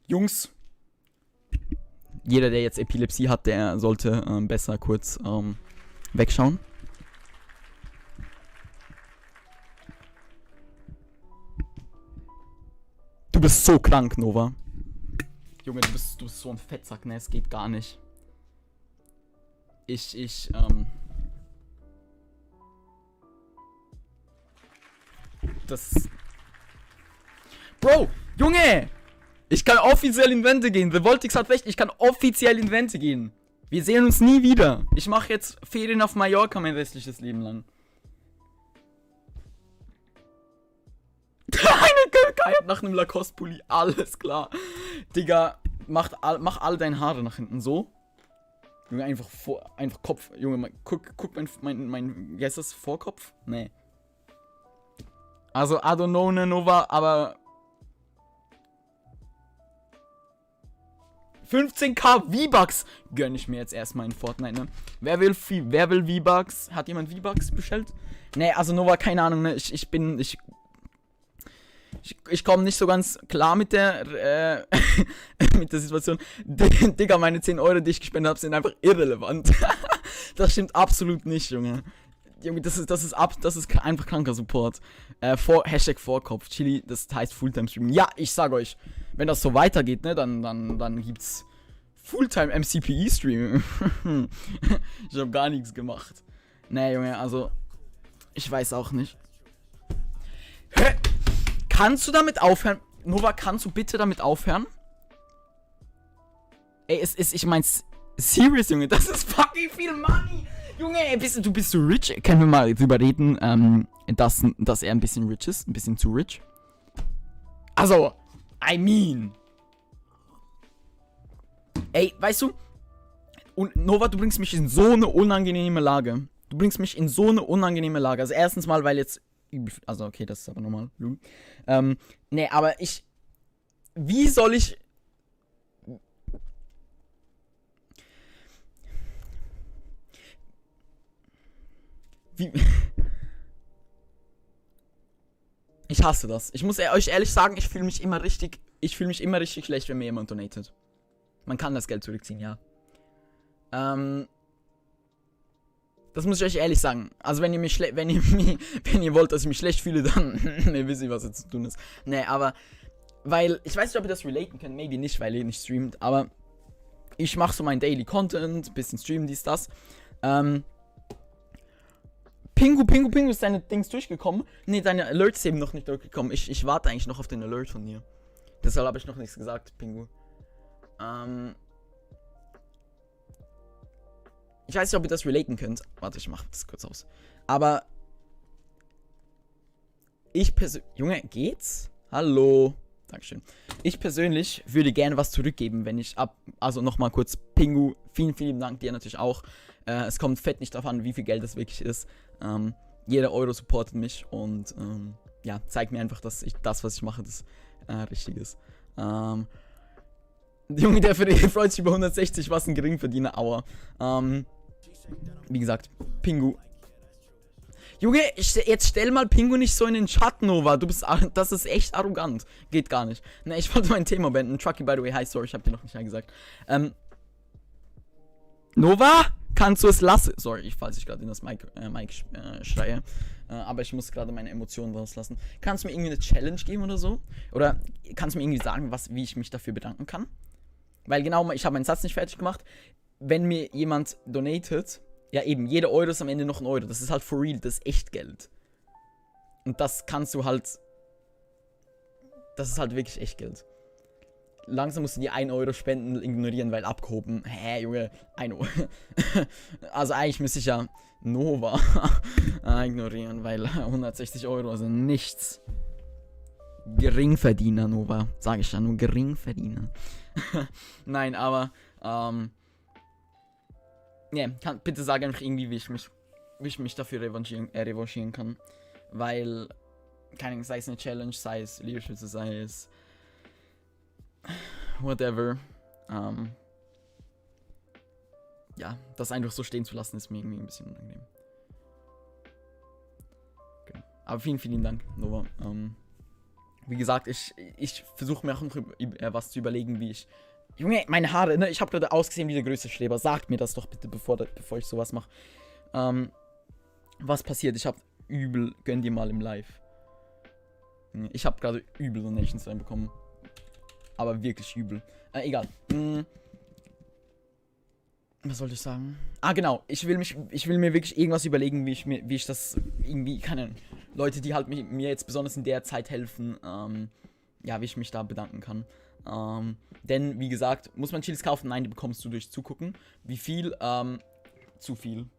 Jungs. Jeder, der jetzt Epilepsie hat, der sollte besser kurz wegschauen. Du bist so krank, Nova. Junge, du bist so ein Fettsack, ne? Es geht gar nicht. Bro, Junge! Ich kann offiziell in Vente gehen. The Voltix hat recht, ich kann offiziell in Vente gehen. Wir sehen uns nie wieder. Ich mache jetzt Ferien auf Mallorca mein restliches Leben lang. Eine Türkei hat nach einem Lacoste-Pulli. Alles klar. Digga, mach all deine Haare nach hinten so. Junge, einfach Kopf. Junge, guck mein wie heißt das? Vorkopf? Nee. Also, I don't know, ne, Nova, aber 15k V-Bucks gönn ich mir jetzt erstmal in Fortnite, ne? Wer will V-Bucks? Hat jemand V-Bucks bestellt? Nee, also Nova, keine Ahnung, ne? Ich komme nicht so ganz klar mit der mit der Situation. Digga, meine 10 Euro, die ich gespendet habe, sind einfach irrelevant. Das stimmt absolut nicht, Junge. Junge, das ist einfach kranker Support. Hashtag Vorkopf. Chili, das heißt Fulltime-Stream. Ja, ich sag euch, wenn das so weitergeht, ne, dann gibt's Fulltime-MCPE-Stream. Ich hab gar nichts gemacht. Nee, Junge, also, ich weiß auch nicht. Hä? Kannst du damit aufhören? Nova, kannst du bitte damit aufhören? Ey, ich mein's serious, Junge, das ist fucking viel Money. Junge, du bist so rich. Können wir mal drüber reden, dass er ein bisschen rich ist? Ein bisschen zu rich? Also, I mean. Ey, weißt du? Und Nova, du bringst mich in so eine unangenehme Lage. Also erstens mal, weil jetzt... Also, okay, das ist aber normal. Nee, aber wie soll ich... Ich hasse das. Ich muss euch ehrlich sagen, ich fühle mich immer richtig schlecht, wenn mir jemand donatet. Man kann das Geld zurückziehen, ja. Das muss ich euch ehrlich sagen. Also wenn ihr wollt, dass ich mich schlecht fühle, dann wisst ihr, was jetzt zu tun ist. Nee, aber weil ich weiß nicht, ob ihr das relaten könnt, maybe nicht, weil ihr nicht streamt, aber ich mache so mein Daily Content, bisschen streamen, dies, das. Pingu, ist deine Dings durchgekommen? Nee, deine Alerts eben noch nicht durchgekommen. Ich warte eigentlich noch auf den Alert von dir. Deshalb habe ich noch nichts gesagt, Pingu. Ich weiß nicht, ob ihr das relaten könnt. Warte, ich mach das kurz aus. Aber ich persönlich... Junge, geht's? Hallo. Dankeschön. Ich persönlich würde gerne was zurückgeben, wenn ich Also nochmal kurz, Pingu, vielen, vielen Dank dir natürlich auch. Es kommt fett nicht darauf an, wie viel Geld das wirklich ist. Jeder Euro supportet mich und ja, zeigt mir einfach, dass das, was ich mache, das richtig ist. Junge, der freut sich über 160, was ein Geringverdiener, aua. Wie gesagt, Pingu. Junge, jetzt stell mal Pingu nicht so in den Chat, Nova. Das ist echt arrogant. Geht gar nicht. Ne, ich wollte mein Thema beenden. Trucky, by the way, hi, sorry, ich hab dir noch nicht gesagt. Nova, kannst du es lassen? Sorry, falls ich gerade in das Mic schreie. Aber ich muss gerade meine Emotionen rauslassen. Kannst du mir irgendwie eine Challenge geben oder so? Oder kannst du mir irgendwie sagen, wie ich mich dafür bedanken kann? Weil genau, ich habe meinen Satz nicht fertig gemacht. Wenn mir jemand donatet, ja eben, jeder Euro ist am Ende noch ein Euro. Das ist halt for real, das ist echt Geld. Und das kannst du halt... Das ist halt wirklich echt Geld. Langsam musst du die 1 Euro Spenden ignorieren, weil abgehoben. Hä, Junge, 1 Euro. Also eigentlich müsste ich ja Nova ignorieren, weil 160 Euro, also nichts. Geringverdiener, Nova. Sage ich ja, nur Geringverdiener. Nein, aber, Ne, bitte sag einfach irgendwie, wie ich mich dafür revanchieren kann. Weil, keine Ahnung, sei es eine Challenge, sei es Liegestütze, sei es whatever. Ja, das einfach so stehen zu lassen, ist mir irgendwie ein bisschen unangenehm. Okay. Aber vielen, vielen Dank, Nova. Wie gesagt, ich versuche mir auch noch was zu überlegen, wie ich... Junge, meine Haare, ne? Ich habe gerade ausgesehen wie der größte Schreber. Sagt mir das doch bitte, bevor ich sowas mache. Was passiert? Ich habe übel, gönn dir mal im Live. Ich habe gerade übel Donations reinbekommen. Aber wirklich übel. Egal. Was wollte ich sagen? Ah, genau. Ich will mir wirklich irgendwas überlegen, wie ich das irgendwie, keine Ahnung, Leute, die halt mir jetzt besonders in der Zeit helfen, ja, wie ich mich da bedanken kann. Denn, wie gesagt, muss man Chilis kaufen? Nein, die bekommst du durch Zugucken. Wie viel? Zu viel.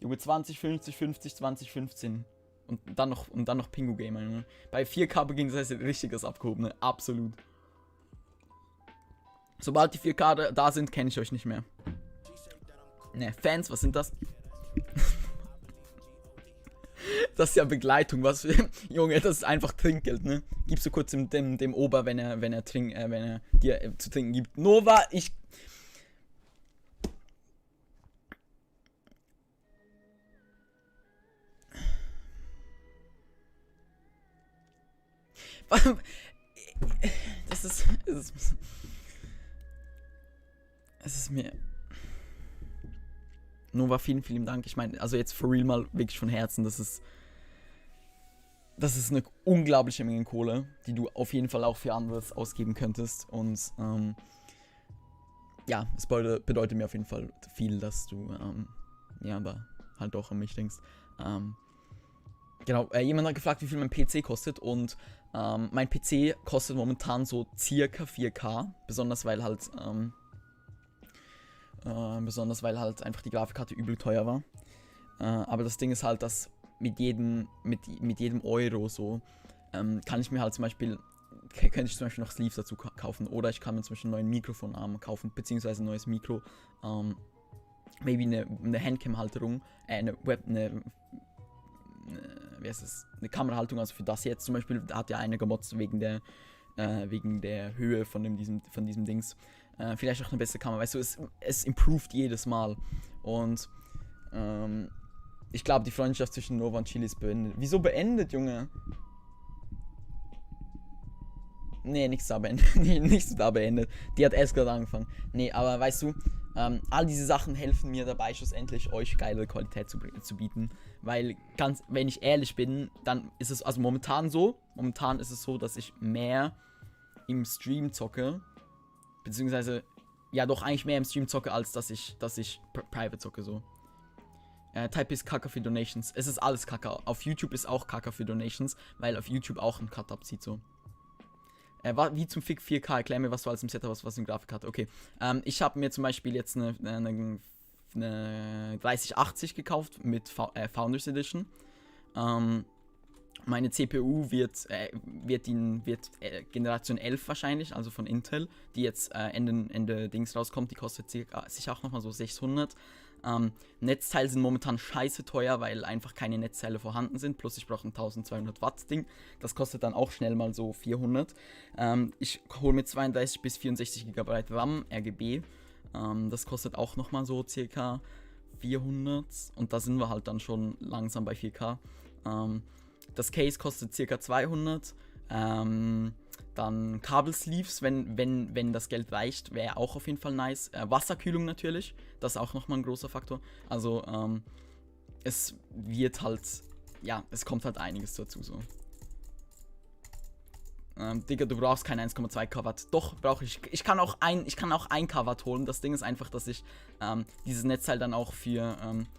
Junge, 20, 50, 50, 20, 15. Und dann noch Pingu Gamer, ne? Bei 4K beginnt das heißt richtiges Abgehobene. Absolut. Sobald die 4K da sind, kenne ich euch nicht mehr. Ne, Fans, was sind das? Das ist ja Begleitung, was? Junge, das ist einfach Trinkgeld, ne? Gibst du kurz dem Ober, wenn er dir zu trinken gibt. Nova, ich... Es ist mir... Nova, vielen, vielen Dank. Ich meine, also jetzt for real mal wirklich von Herzen, das ist eine unglaubliche Menge Kohle, die du auf jeden Fall auch für anderes ausgeben könntest. Und ja, es bedeutet mir auf jeden Fall viel, dass du ja, aber halt auch an mich denkst. Genau, jemand hat gefragt, wie viel mein PC kostet, und mein PC kostet momentan so circa 4K, besonders weil halt einfach die Grafikkarte übel teuer war. Aber das Ding ist halt, dass mit jedem Euro so kann ich mir halt zum Beispiel, könnte ich zum Beispiel noch Sleeves dazu kaufen, oder ich kann mir zum Beispiel einen neuen Mikrofonarm kaufen, beziehungsweise ein neues Mikro, maybe eine Handcam-Halterung, eine Kamerahaltung, also für das jetzt zum Beispiel, hat ja einer gemotzt wegen der Höhe von diesem Dings. Vielleicht auch eine bessere Kamera, weißt du, es improved jedes Mal. Und ich glaube, die Freundschaft zwischen Nova und Chili ist beendet. Wieso beendet, Junge? Nee, nichts da beendet. Nee, nichts da beendet. Die hat erst gerade angefangen. Nee, aber weißt du, all diese Sachen helfen mir dabei, schlussendlich euch geile Qualität zu bieten. Weil, wenn ich ehrlich bin, dann ist es, also momentan ist es so, dass ich mehr im Stream zocke, beziehungsweise, ja doch, eigentlich mehr im Stream zocke, als dass ich private zocke, so. Type ist Kacke für Donations. Es ist alles Kacke. Auf YouTube ist auch Kacke für Donations, weil auf YouTube auch ein Cut abzieht, so. Wie zum Fick 4K? Erklär mir, was du alles im Setup hast, was im Grafik hat. Okay. Ich habe mir zum Beispiel jetzt eine 3080 gekauft mit Founders Edition. Meine CPU wird Generation 11 wahrscheinlich, also von Intel, die jetzt Ende Dings rauskommt. Die kostet sicher auch nochmal so 600. Netzteile sind momentan scheiße teuer, weil einfach keine Netzteile vorhanden sind. Plus ich brauche ein 1200 Watt Ding. Das kostet dann auch schnell mal so 400. Ich hole mir 32 bis 64 GB RAM RGB. Das kostet auch nochmal so circa 400. Und da sind wir halt dann schon langsam bei 4K. Das Case kostet circa 200. Dann Kabelsleeves, wenn das Geld reicht, wäre auch auf jeden Fall nice. Wasserkühlung natürlich, das ist auch nochmal ein großer Faktor. Also es wird halt, ja, es kommt halt einiges dazu so. Digga, du brauchst kein 1,2 KW. Doch, brauche ich. Ich kann auch 1 KW holen. Das Ding ist einfach, dass ich dieses Netzteil dann auch für...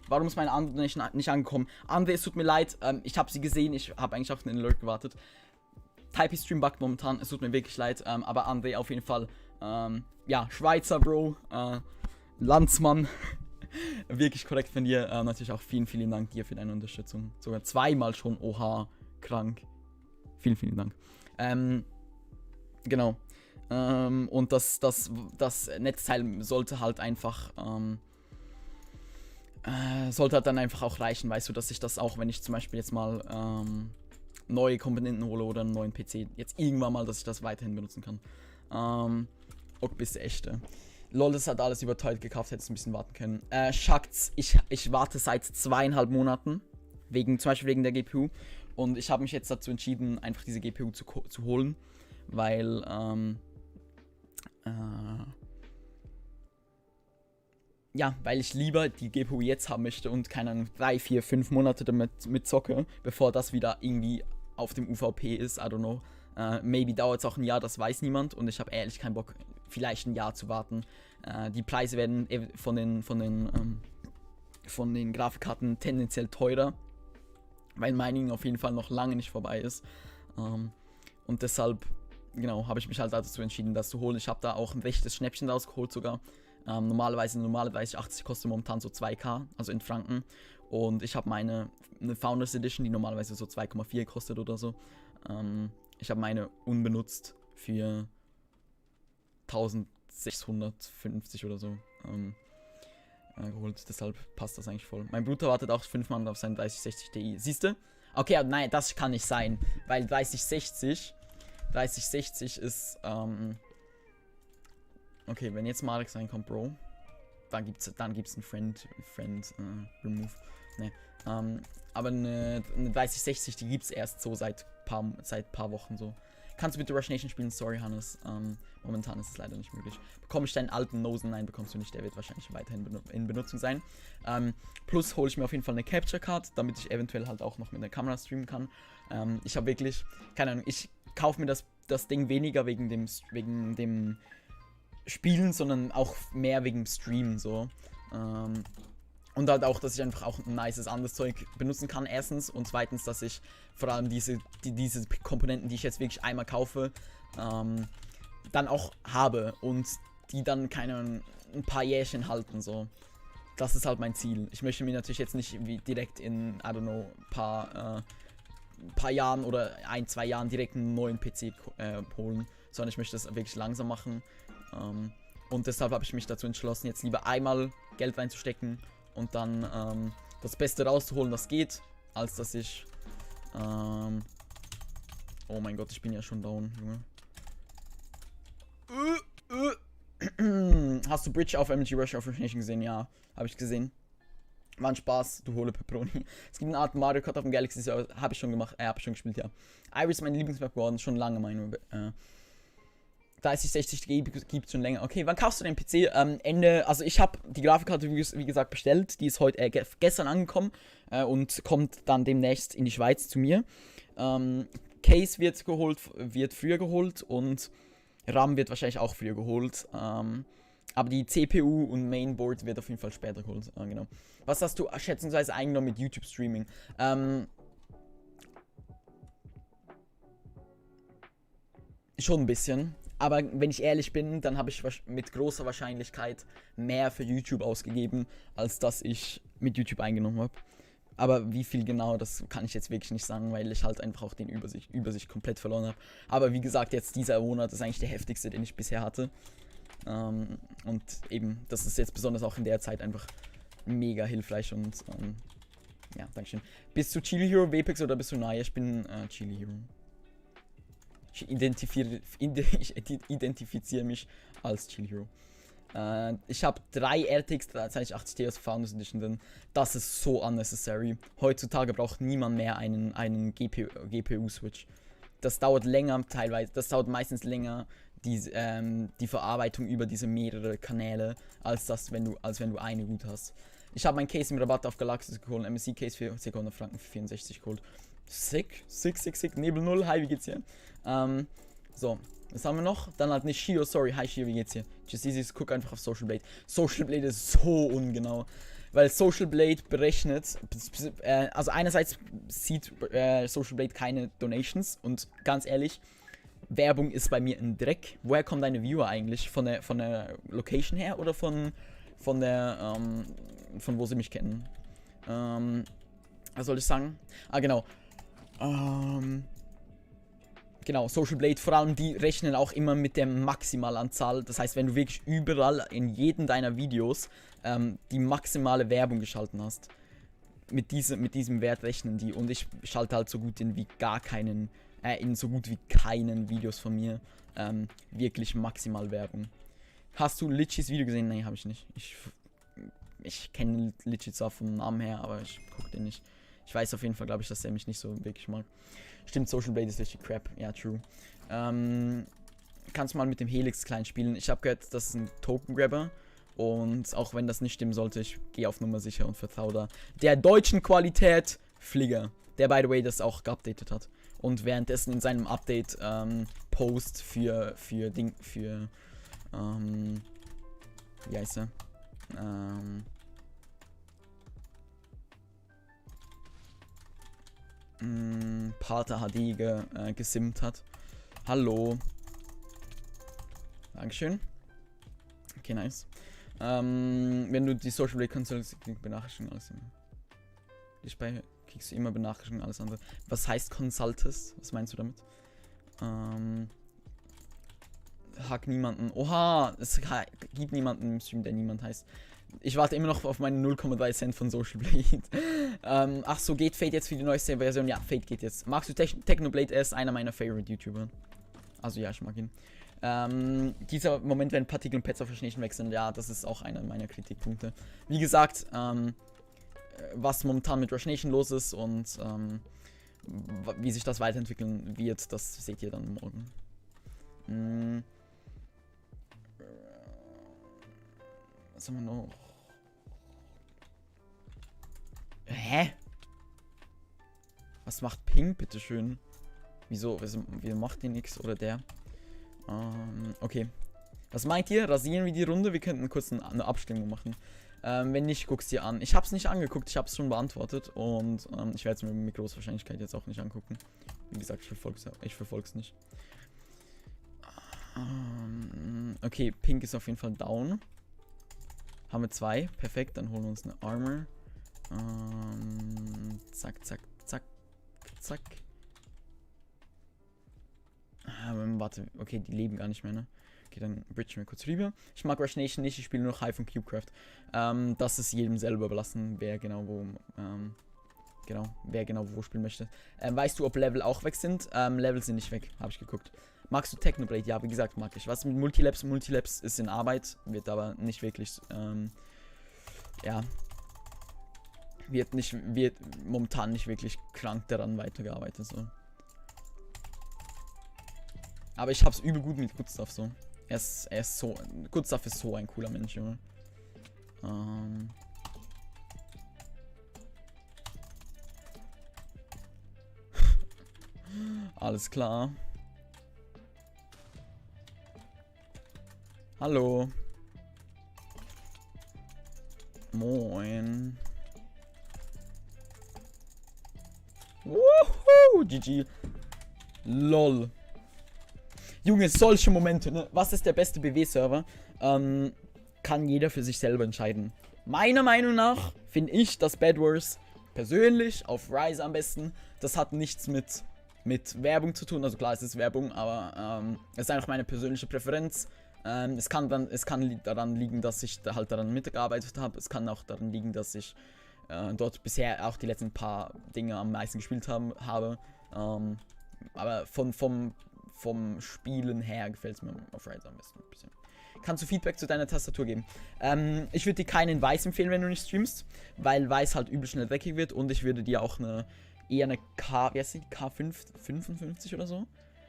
warum ist meine andere nicht angekommen? Andre, es tut mir leid. Ich habe sie gesehen. Ich habe eigentlich auf den Alert gewartet. Type-Stream buggt momentan. Es tut mir wirklich leid. Aber Andre auf jeden Fall... ja, Schweizer Bro. Landsmann. Wirklich korrekt von dir. Natürlich auch vielen, vielen Dank dir für deine Unterstützung. Sogar zweimal schon. Oha, krank. Vielen, vielen Dank. Genau. Und das Netzteil sollte halt einfach sollte halt dann einfach auch reichen, weißt du, dass ich das auch, wenn ich zum Beispiel jetzt mal neue Komponenten hole oder einen neuen PC, jetzt irgendwann mal, dass ich das weiterhin benutzen kann. Auch bis echte. Lol, das hat alles überteuert gekauft, hätte es ein bisschen warten können. Schatz, ich warte seit 2,5 Monaten, zum Beispiel wegen der GPU. Und ich habe mich jetzt dazu entschieden, einfach diese GPU zu holen, weil, ja, weil ich lieber die GPU jetzt haben möchte und keine Ahnung, 3, 4, 5 Monate damit zocke, bevor das wieder irgendwie auf dem UVP ist, I don't know. Maybe dauert es auch ein Jahr, das weiß niemand und ich habe ehrlich keinen Bock, vielleicht ein Jahr zu warten. Die Preise werden von den Grafikkarten tendenziell teurer, weil Mining auf jeden Fall noch lange nicht vorbei ist. Und deshalb, genau, habe ich mich halt dazu entschieden, das zu holen. Ich habe da auch ein rechtes Schnäppchen rausgeholt sogar. Normalerweise eine normale 3080 kostet momentan so 2K, also in Franken. Und ich habe eine Founders Edition, die normalerweise so 2,4 kostet oder so. Ich habe meine unbenutzt für 1650 oder so geholt. Deshalb passt das eigentlich voll. Mein Bruder wartet auch 5 Monate auf seinen 3060 Ti. Siehst du? Okay, nein, das kann nicht sein. Weil 3060 ist, okay, wenn jetzt Marek reinkommt, Bro, dann gibt's einen Friend Remove. Ne. Aber eine 3060, die gibt's erst so seit paar Wochen so. Kannst du bitte Rush Nation spielen? Sorry, Hannes. Momentan ist es leider nicht möglich. Bekomme ich deinen alten Nosen? Nein, bekommst du nicht. Der wird wahrscheinlich weiterhin in Benutzung sein. Plus hole ich mir auf jeden Fall eine Capture Card, damit ich eventuell halt auch noch mit einer Kamera streamen kann. Ich habe wirklich, keine Ahnung, ich kaufe mir das Ding weniger wegen dem Spielen, sondern auch mehr wegen dem Streamen so. Und halt auch, dass ich einfach auch ein nices anderes Zeug benutzen kann, erstens. Und zweitens, dass ich vor allem diese Komponenten, die ich jetzt wirklich einmal kaufe, dann auch habe. Und die dann ein paar Jährchen halten, so. Das ist halt mein Ziel. Ich möchte mir natürlich jetzt nicht wie direkt in, I don't know, paar Jahren oder 1, 2 Jahren direkt einen neuen PC holen. Sondern ich möchte das wirklich langsam machen. Und deshalb habe ich mich dazu entschlossen, jetzt lieber einmal Geld reinzustecken und dann das Beste rauszuholen, was geht, als dass ich, oh mein Gott, ich bin ja schon down, Junge. Hast du Bridge auf MG Rush auf Rush Nation gesehen? Ja, habe ich gesehen. War ein Spaß, du hole Pepperoni. Es gibt eine Art Mario Kart auf dem Galaxy, habe ich schon gemacht, habe ich schon gespielt, ja. Iris ist meine Lieblingsmap geworden, schon lange meine 3060 gibt es schon länger. Okay, wann kaufst du den PC? Also ich habe die Grafikkarte, wie gesagt, bestellt. Die ist heute gestern angekommen und kommt dann demnächst in die Schweiz zu mir. Case wird früher geholt und RAM wird wahrscheinlich auch früher geholt. Aber die CPU und Mainboard wird auf jeden Fall später geholt. Genau. Was hast du schätzungsweise eingenommen mit YouTube-Streaming? Schon ein bisschen. Aber wenn ich ehrlich bin, dann habe ich mit großer Wahrscheinlichkeit mehr für YouTube ausgegeben, als dass ich mit YouTube eingenommen habe. Aber wie viel genau, das kann ich jetzt wirklich nicht sagen, weil ich halt einfach auch den Übersicht komplett verloren habe. Aber wie gesagt, jetzt dieser Monat ist eigentlich der heftigste, den ich bisher hatte. Und eben, das ist jetzt besonders auch in der Zeit einfach mega hilfreich und ja, Dankeschön. Bist du Chili Hero, Vpex oder bist du Naya? Ich bin Chili Hero. Ich identifiziere mich als Chili Hero. Ich habe 3 RTX 3080 Ti aus Founders Edition drin. Das ist so unnecessary. Heutzutage braucht niemand mehr einen GPU-Switch. Das dauert länger teilweise. Das dauert meistens länger, die Verarbeitung über diese mehrere Kanäle, als wenn du eine gut hast. Ich habe mein Case im Rabatt auf Galaxy geholt. MSI Case für 600 Franken für 64 geholt. Sick. Nebel 0, hi, wie geht's hier? So, was haben wir noch? Dann halt nicht Shio, sorry, hi Shio, wie geht's hier? Just easy, guck einfach auf Social Blade. Social Blade ist so ungenau, weil Social Blade berechnet, also einerseits sieht Social Blade keine Donations und ganz ehrlich, Werbung ist bei mir ein Dreck. Woher kommen deine Viewer eigentlich? Von der Location her oder von wo sie mich kennen? Was soll ich sagen? Ah, genau. Genau, Social Blade, vor allem die rechnen auch immer mit der Maximalanzahl. Das heißt, wenn du wirklich überall in jedem deiner Videos die maximale Werbung geschalten hast, mit diesem Wert rechnen die. Und ich schalte halt so gut in so gut wie keinen Videos von mir wirklich maximal Werbung. Hast du Litchis Video gesehen? Nee, habe ich nicht. Ich kenne Litchi zwar vom Namen her, aber ich gucke den nicht. Ich weiß auf jeden Fall, glaube ich, dass er mich nicht so wirklich mag. Stimmt, Social Blade ist richtig crap. Ja, true. Kannst du mal mit dem Helix klein spielen. Ich habe gehört, das ist ein Token-Grabber. Und auch wenn das nicht stimmen sollte, ich gehe auf Nummer sicher und vertraue da der deutschen Qualität Flieger. Der, by the way, das auch geupdatet hat. Und währenddessen in seinem Update Post wie heißt er? Pater HD gesimmt hat. Hallo. Dankeschön. Okay, nice. Wenn du die Social Blade konntest, Benachrichtigungen, alles immer. Kriegst du immer Benachrichtigungen, alles andere. Was heißt Consultest? Was meinst du damit? Hack niemanden. Oha, es gibt niemanden im Stream, der niemand heißt. Ich warte immer noch auf meine 0,3 Cent von Social Blade. Ach so, geht Fate jetzt für die neueste Version? Ja, Fate geht jetzt. Magst du Technoblade? Er ist einer meiner Favorite YouTuber. Also ja, ich mag ihn. Dieser Moment, wenn Partikel und Pets auf Schnee wechseln, ja, das ist auch einer meiner Kritikpunkte. Wie gesagt, was momentan mit Rush Nation los ist und wie sich das weiterentwickeln wird, das seht ihr dann morgen. Was haben wir noch? Hä? Was macht Pink, bitteschön? Wieso macht die nichts oder der? Okay. Was meint ihr? Rasieren wir die Runde? Wir könnten kurz eine Abstimmung machen. Wenn nicht, guck's dir an. Ich hab's nicht angeguckt, ich hab's schon beantwortet. Und ich werde es mir mit großer Wahrscheinlichkeit jetzt auch nicht angucken. Wie gesagt, ich verfolg's nicht. Okay, Pink ist auf jeden Fall down. Haben wir 2. Perfekt, dann holen wir uns eine Armor. Zack, zack, zack, zack. Warte, okay, die leben gar nicht mehr, ne? Okay, dann bridgen wir kurz rüber. Ich mag Rush Nation nicht, ich spiele nur Hive und Cubecraft. Das ist jedem selber überlassen, wer genau wo spielen möchte. Weißt du, ob Level auch weg sind? Level sind nicht weg, habe ich geguckt. Magst du Technoblade? Ja, wie gesagt, mag ich. Was mit Multilabs? Multilabs ist in Arbeit, wird aber nicht wirklich, ja, wird momentan nicht wirklich krank daran weitergearbeitet, so. Aber ich hab's übel gut mit Goodstuff, so. Er ist so, Goodstuff ist so ein cooler Mensch, Junge. Alles klar. Hallo. Moin. Wuhu, GG. LOL. Junge, solche Momente, ne? Was ist der beste BW-Server? Kann jeder für sich selber entscheiden. Meiner Meinung nach finde ich, dass Bed Wars persönlich auf Rise am besten. Das hat nichts mit Werbung zu tun. Also klar, es ist Werbung, aber es ist einfach meine persönliche Präferenz. Es kann daran liegen, dass ich da halt daran mitgearbeitet habe. Es kann auch daran liegen, dass ich dort bisher auch die letzten paar Dinge am meisten gespielt habe. Aber vom Spielen her gefällt es mir auf Rise am besten ein bisschen. Kannst du Feedback zu deiner Tastatur geben? Ich würde dir keinen Weiß empfehlen, wenn du nicht streamst, weil Weiß halt übel schnell dreckig wird und ich würde dir auch eher eine K55 oder so.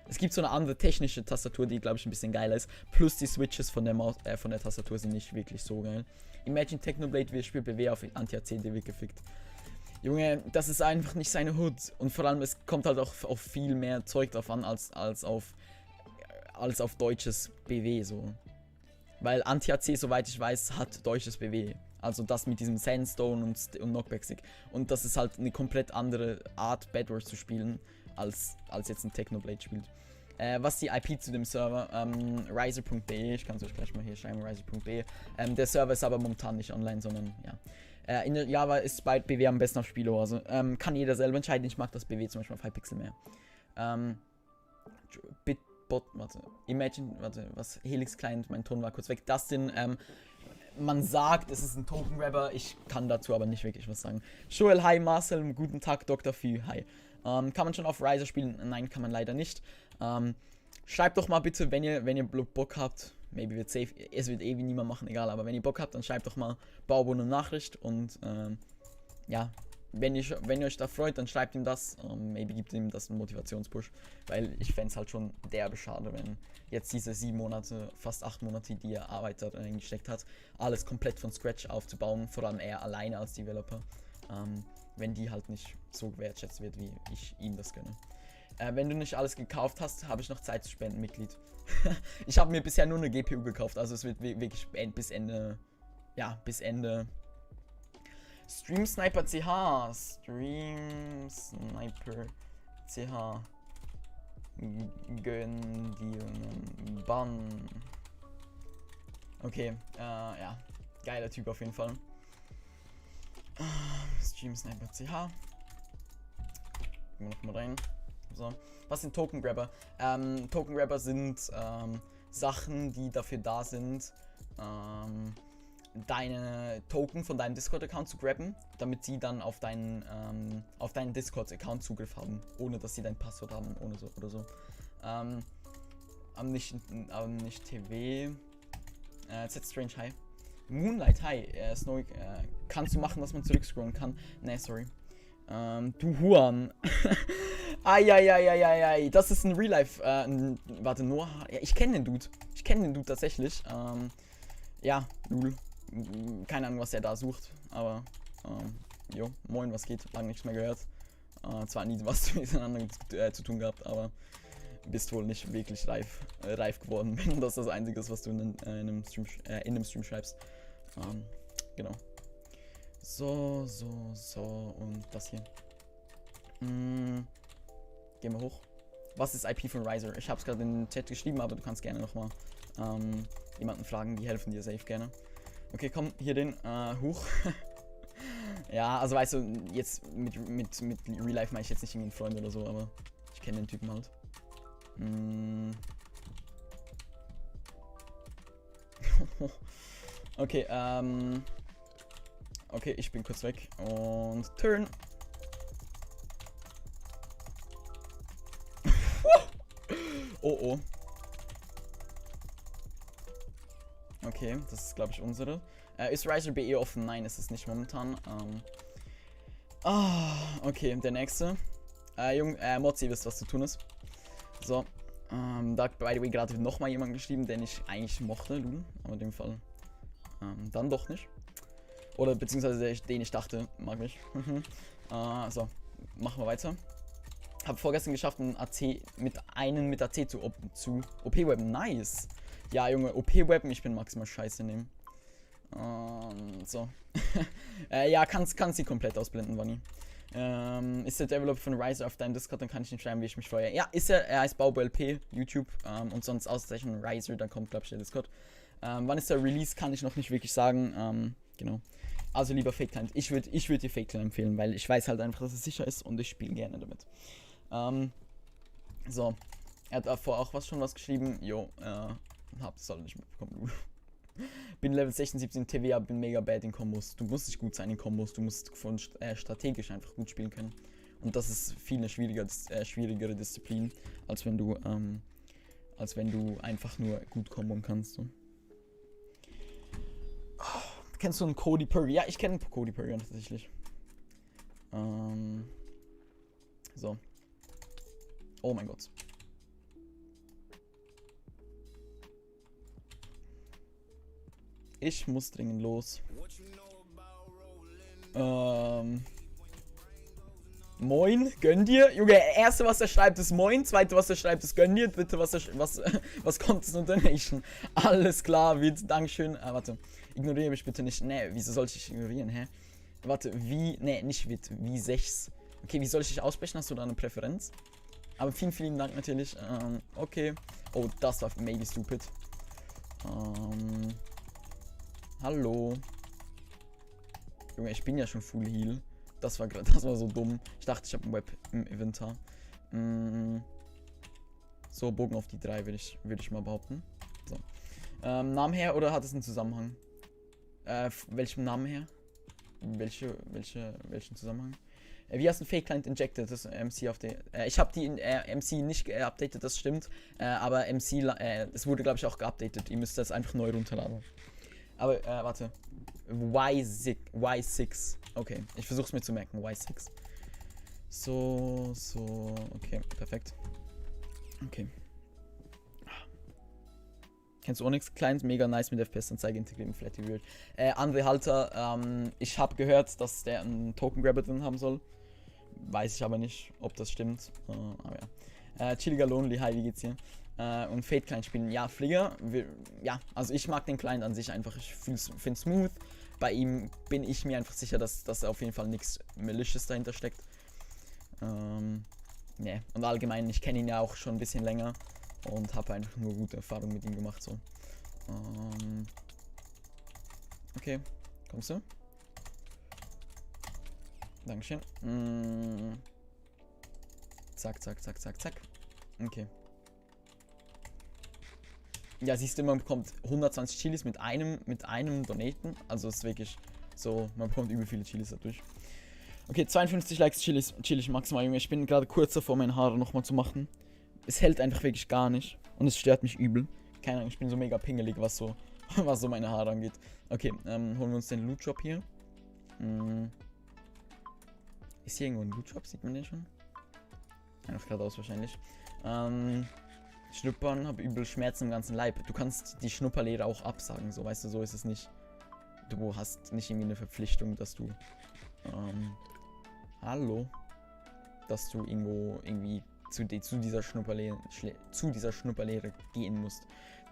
Es gibt so eine andere technische Tastatur, die glaube ich ein bisschen geiler ist. Plus die Switches von der Tastatur sind nicht wirklich so geil. Imagine Technoblade, wir spielen BW auf Anti-AC, der wird gefickt. Junge, das ist einfach nicht seine Hood. Und vor allem, es kommt halt auch auf viel mehr Zeug drauf an, als auf deutsches BW, so. Weil Anti-AC, soweit ich weiß, hat deutsches BW. Also das mit diesem Sandstone und Knockback-Stick. Und das ist halt eine komplett andere Art, Bed Wars zu spielen, als jetzt ein Technoblade spielt. Was ist die IP zu dem Server? Riser.de, ich kann es euch gleich mal hier schreiben, Riser.de. Der Server ist aber momentan nicht online, sondern ja. In Java ist bei BW am besten auf Spieloase. Kann jeder selber entscheiden. Ich mag das BW zum Beispiel auf Hypixel mehr. Bitbot, warte, Imagine, warte, was, Helix Client, mein Ton war kurz weg. Dustin, man sagt, es ist ein Token-Rapper, ich kann dazu aber nicht wirklich was sagen. Joel, hi, Marcel, guten Tag, Dr. Fü, hi. Kann man schon auf Riser spielen? Nein, kann man leider nicht. Schreibt doch mal bitte, wenn ihr Bock habt, maybe wird safe, es wird eh wie niemand machen, egal, aber wenn ihr Bock habt, dann schreibt doch mal Baubo eine Nachricht und, ja, wenn ihr euch da freut, dann schreibt ihm das, maybe gibt ihm das einen Motivationspush, weil ich fände es halt schon derbe schade, wenn jetzt diese 7 Monate, fast 8 Monate, die er Arbeit da reingesteckt hat, alles komplett von Scratch aufzubauen, vor allem er alleine als Developer, wenn die halt nicht so gewertschätzt wird, wie ich ihm das gönne. Wenn du nicht alles gekauft hast, habe ich noch Zeit zu spenden, Mitglied. Ich habe mir bisher nur eine GPU gekauft, also es wird wirklich bis Ende, ja, bis Ende. Stream Sniper CH. Stream Sniper CH. Gönn dir einen Bann. Okay, ja. Geiler Typ auf jeden Fall. Stream Sniper CH. Gehen wir nochmal rein. So. Was sind Token Grabber? Token Grabber sind Sachen, die dafür da sind, deine Token von deinem Discord-Account zu grabben, damit sie dann auf deinen Discord-Account Zugriff haben, ohne dass sie dein Passwort haben oder so. Nicht TV. Z-Strange, hi. Moonlight, hi. Snowy, kannst du machen, dass man zurückscrollen kann? Nee, sorry. Du Huan. Eieieiei, das ist ein Real-Life, warte, Noah, ja, ich kenne den Dude tatsächlich, ja, Lul, keine Ahnung, was er da sucht, aber, jo, moin, was geht, lange nichts mehr gehört, zwar nie was miteinander zu tun gehabt, aber bist wohl nicht wirklich reif geworden, wenn das das Einzige ist, was du in einem Stream schreibst, genau. So, und das hier. Gehen wir hoch. Was ist IP von Riser? Ich habe es gerade in den Chat geschrieben, aber du kannst gerne nochmal jemanden fragen, die helfen dir safe gerne. Okay, komm, hier den, hoch. Ja, also weißt du, jetzt mit Real Life meine ich jetzt nicht irgendwie einen Freund oder so, aber ich kenne den Typen halt. Okay, okay, ich bin kurz weg und turn. Oh. Okay, das ist glaube ich unsere. Ist Riser BE offen? Nein, ist es nicht momentan. Okay, der nächste. Mods, ihr wisst, was zu tun ist. So. Da hat by the way gerade nochmal jemand geschrieben, den ich eigentlich mochte, aber in dem Fall dann doch nicht. Oder beziehungsweise den ich dachte, mag mich. So, machen wir weiter. Habe vorgestern geschafft, einen AC mit AC zu OP-Webben. Nice. Ja, Junge, OP-Webben, ich bin maximal scheiße in dem. So. Ja, kannst sie komplett ausblenden, Bunny. Ist der Developer von Riser auf deinem Discord, dann kann ich nicht schreiben, wie ich mich freue. Ja, ist er heißt BauboLP, YouTube, und sonst Auszeichnung Riser, dann kommt, glaube ich, der Discord. Wann ist der Release, kann ich noch nicht wirklich sagen, genau. Also lieber Fake Client. Ich würd dir Fake Client empfehlen, weil ich weiß halt einfach, dass es sicher ist und ich spiele gerne damit. So. Er hat davor auch schon was geschrieben. Jo, hab das halt nicht mitbekommen. Bin Level 16, 17 TVA, bin mega bad in Kombos. Du musst nicht gut sein in Kombos, du musst strategisch einfach gut spielen können. Und das ist viel eine schwierigere Disziplin, als wenn du einfach nur gut kombon kannst. So. Kennst du einen Cody Perry? Ja, ich kenne Cody Perry tatsächlich. So. Oh mein Gott. Ich muss dringend los. Moin, gönn dir. Junge, erste, was er schreibt, ist Moin. Zweite, was er schreibt, ist gönn dir. Dritte, was kommt, ist eine Donation. Alles klar, wird. Dankeschön. Warte. Ignoriere mich bitte nicht. Ne, wieso soll ich dich ignorieren, hä? Warte, wie. Ne, nicht wird. Wie 6. Okay, wie soll ich dich aussprechen? Hast du da eine Präferenz? Aber vielen Dank natürlich. Okay. Oh, das war maybe stupid. Hallo. Junge, ich bin ja schon Full Heal. Das war so dumm. Ich dachte, ich habe ein Web im Inventar. So, Bogen auf die 3 würd ich mal behaupten. So. Namen her oder hat es einen Zusammenhang? Welchem Namen her? Welchen Zusammenhang? Wie hast du Fake Client injected? Das MC auf der. Ich habe die in MC nicht geupdatet, das stimmt. Aber MC, es wurde glaube ich auch geupdatet. Ihr müsst das einfach neu runterladen. Aber, warte. Y6. Okay, ich versuch's mir zu merken. Y6. So, okay, perfekt. Okay. Kennst du Onyx? Client, mega nice mit FPS-Anzeige integriert mit Flatty Weird. Andere Halter, ich habe gehört, dass der einen Token Grabber drin haben soll. Weiß ich aber nicht, ob das stimmt. Aber ja. Chilliger Lonely, hi, wie geht's hier? Und Fate Client spielen. Ja, Flieger, ja, also ich mag den Client an sich einfach. Ich finde smooth. Bei ihm bin ich mir einfach sicher, dass auf jeden Fall nichts Malicious dahinter steckt. Ne, und allgemein, ich kenne ihn ja auch schon ein bisschen länger und habe einfach nur gute Erfahrungen mit ihm gemacht. So. Okay, kommst du? Dankeschön. Zack. Okay. Ja, siehst du, man bekommt 120 Chilis mit einem Donaten. Also ist wirklich so, man bekommt übel viele Chilis dadurch. Okay, 52 Likes chillig maximal, Junge. Ich bin gerade kurz davor, meine Haare nochmal zu machen. Es hält einfach wirklich gar nicht. Und es stört mich übel. Keine Ahnung, ich bin so mega pingelig, was so meine Haare angeht. Okay, holen wir uns den Loot Drop hier. Ist hier irgendwo ein Loot Drop? Sieht man den schon? Einfach geradeaus wahrscheinlich. Schnuppern, habe übel Schmerzen im ganzen Leib. Du kannst die Schnupperlehre auch absagen, so, weißt du, so ist es nicht. Du hast nicht irgendwie eine Verpflichtung, dass du, hallo, dass du irgendwie zu dieser Schnupperlehre gehen musst.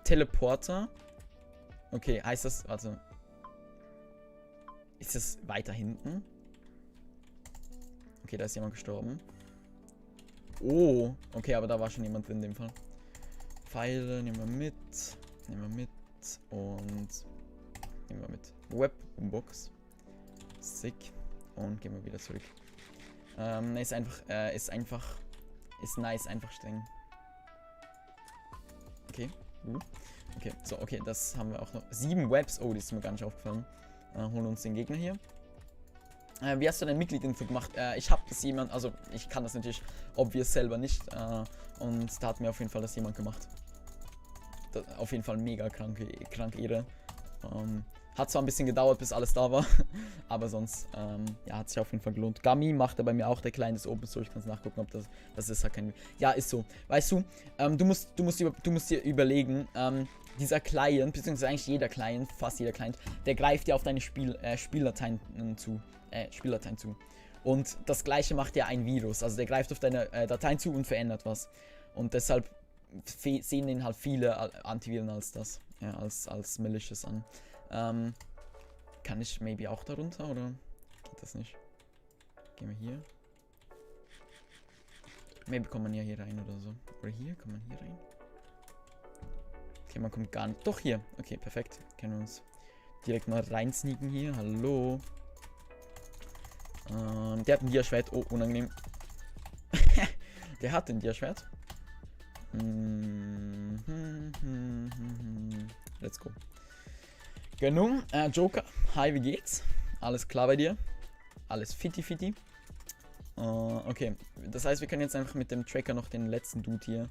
Teleporter. Okay, heißt das, warte. Ist das weiter hinten? Okay, da ist jemand gestorben. Oh, okay, aber da war schon jemand drin in dem Fall. Pfeile nehmen wir mit und nehmen wir mit. Webbox. Sick. Und gehen wir wieder zurück. Ist nice, einfach streng. Okay, okay, so, okay, das haben wir auch noch. 7 Webs, oh, die ist mir gar nicht aufgefallen. Holen uns den Gegner hier. Wie hast du dein Mitglied-Info gemacht? Ich habe das jemand, also ich kann das natürlich obvious selber nicht. Und da hat mir auf jeden Fall das jemand gemacht. Das, auf jeden Fall mega kranke Ehre. Hat zwar ein bisschen gedauert, bis alles da war, aber sonst, ja, hat sich auf jeden Fall gelohnt. Gami macht er bei mir auch, der Kleine ist Open Source, ich kann es nachgucken, ob das ist halt kein... Ja, ist so. Weißt du, du musst dir überlegen, dieser Client, beziehungsweise eigentlich jeder Client, fast jeder Client, der greift ja auf deine Spieldateien zu. Und das gleiche macht ja ein Virus, also der greift auf deine Dateien zu und verändert was. Und deshalb sehen ihn halt viele Antiviren als das, ja, als malicious an. Kann ich maybe auch darunter, oder geht das nicht? Gehen wir hier. Maybe kommt man ja hier rein oder so. Oder hier, kommt man hier rein? Okay, man kommt gar nicht. Doch, hier. Okay, perfekt. Können wir uns direkt mal reinsneaken hier. Hallo. Der hat ein Dia-Schwert. Oh, unangenehm. Der hat ein Dia-Schwert. Let's go. Genug. Joker. Hi, wie geht's? Alles klar bei dir? Alles fitti. Okay. Das heißt, wir können jetzt einfach mit dem Tracker noch den letzten Dude hier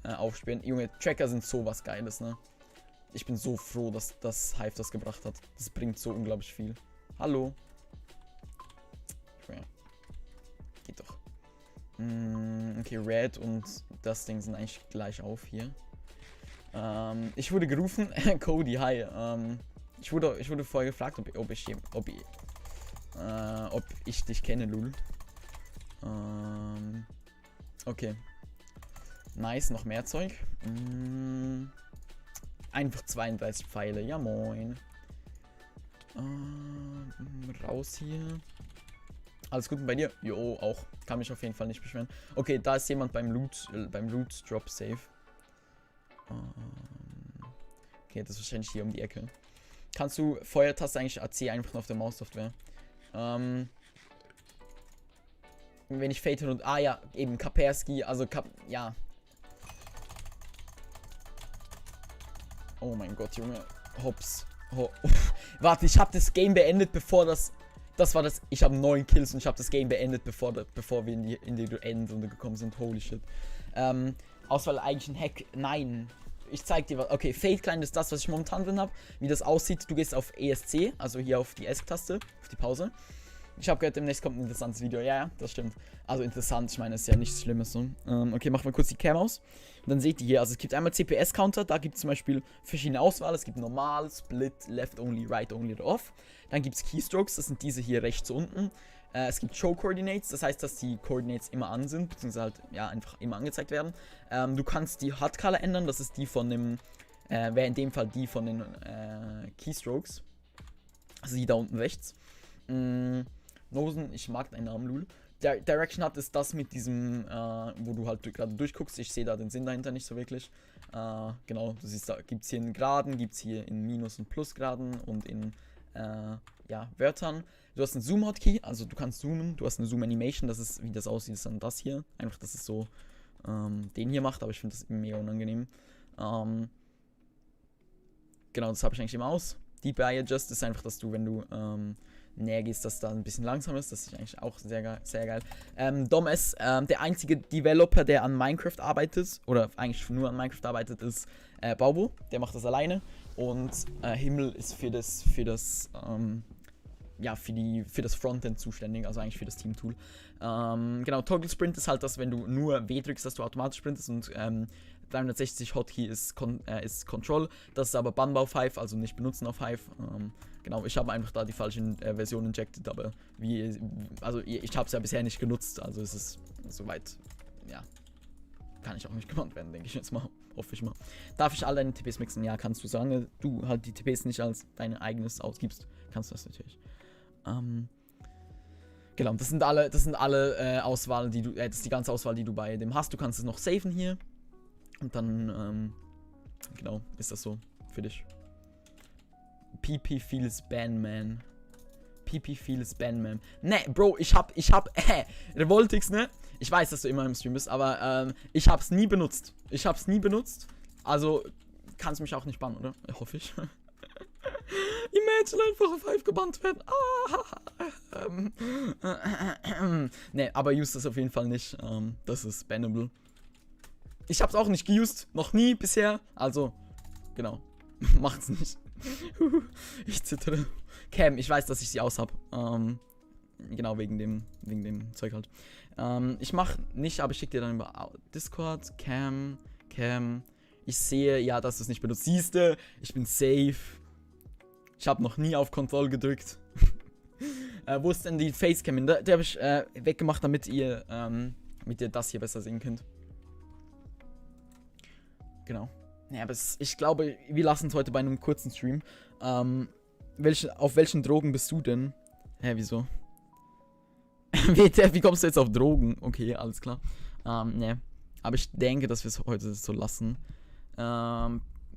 aufspielen. Junge, Tracker sind sowas Geiles, ne? Ich bin so froh, dass das Hive das gebracht hat. Das bringt so unglaublich viel. Hallo. Okay. Geht doch. Okay, Red und das Ding sind eigentlich gleich auf hier. Ich wurde gerufen. Cody, hi. Ich wurde vorher gefragt, ob ich dich kenne, Lul. Okay. Nice, noch mehr Zeug. Einfach 32 Pfeile. Ja, moin. Raus hier. Alles gut bei dir? Jo, auch. Kann mich auf jeden Fall nicht beschweren. Okay, da ist jemand beim Loot Drop Safe. Okay, das ist wahrscheinlich hier um die Ecke. Kannst du Feuertaste eigentlich AC einfach nur auf der Maus-Software? Wenn ich Fate und... Ah ja, eben Kaspersky, also ja. Oh mein Gott, Junge. Hops. Warte, ich habe das Game beendet, bevor das... Ich habe 9 Kills und ich habe das Game beendet, bevor wir in die Endrunde gekommen sind. Holy shit. Auswahl eigentlich ein Hack. Nein. Ich zeig dir was. Okay, Fade Client ist das, was ich momentan drin habe. Wie das aussieht, du gehst auf ESC, also hier auf die ESC-Taste, auf die Pause. Ich habe gehört, demnächst kommt ein interessantes Video. Ja, das stimmt. Also interessant, ich meine, es ist ja nichts Schlimmes. So. Okay, machen wir kurz die Cam aus. Und dann seht ihr hier, also es gibt einmal CPS-Counter, da gibt es zum Beispiel verschiedene Auswahl. Es gibt normal, Split, Left Only, Right Only oder Off. Dann gibt es Keystrokes, das sind diese hier rechts unten. Es gibt Show Coordinates, das heißt, dass die Coordinates immer an sind, beziehungsweise halt, ja, einfach immer angezeigt werden. Du kannst die Hard Color ändern, das ist die von dem, wäre in dem Fall die von den Keystrokes. Also die da unten rechts. Nosen, ich mag deinen Namen, Lul. Direction hat ist das mit diesem, wo du halt gerade durchguckst. Ich sehe da den Sinn dahinter nicht so wirklich. Genau, du siehst, da gibt es hier in Graden, gibt es hier in Minus- und Plusgraden und in, ja, Wörtern. Du hast einen Zoom-Hotkey, also du kannst zoomen. Du hast eine Zoom-Animation, das ist, wie das aussieht, ist dann das hier. Einfach, dass es so den hier macht, aber ich finde das mega unangenehm. Genau, das habe ich eigentlich immer aus. Deep Eye Adjust ist einfach, dass du, wenn du näher gehst, dass da ein bisschen langsam ist. Das ist eigentlich auch sehr geil. Dom S, der einzige Developer, der an Minecraft arbeitet, oder eigentlich nur an Minecraft arbeitet, ist Baubo. Der macht das alleine. Und Himmel ist für das Frontend zuständig, also eigentlich für das Team-Tool. Genau, Toggle Sprint ist halt das, wenn du nur W drückst, dass du automatisch sprintest, und 360 Hotkey ist Control. Das ist aber Banbau 5, also nicht benutzen auf Hive. Genau, ich habe einfach da die falsche Version injected, aber ich habe es ja bisher nicht genutzt, also es ist soweit, ja, kann ich auch nicht gebannt werden, denke ich jetzt mal. Hoffe ich mal. Darf ich alle deine TPs mixen? Ja, kannst du, solange du halt die TPs nicht als dein eigenes ausgibst, kannst du das natürlich. Genau, das sind alle Auswahlen, das ist die ganze Auswahl, die du bei dem hast. Du kannst es noch saven hier. Und dann, genau, ist das so für dich. PP feels Bandman. PP feels Bandman. Ne, Bro, ich hab, Revoltix, ne? Ich weiß, dass du immer im Stream bist, aber, ich hab's nie benutzt. Also, kannst mich auch nicht bannen, oder? Hoffe ich. Imagine einfach auf 5 gebannt werden. Ne, aber use das auf jeden Fall nicht. Das ist bannable. Ich hab's auch nicht geused. Noch nie bisher. Also, genau. Macht's nicht. Ich zittere. Cam, ich weiß, dass ich sie aus hab. Genau, wegen dem Zeug halt. Ich mach nicht, aber ich schick dir dann über Discord. Cam. Ich sehe, ja, dass du es nicht benutzt. Siehste, ich bin safe. Ich habe noch nie auf Control gedrückt. Wo ist denn die Facecam? Die habe ich weggemacht, damit ihr das hier besser sehen könnt. Genau. Ja, aber ich glaube, wir lassen es heute bei einem kurzen Stream. Auf welchen Drogen bist du denn? Hä, wieso? Wie kommst du jetzt auf Drogen? Okay, alles klar. Ne. Aber ich denke, dass wir es heute so lassen.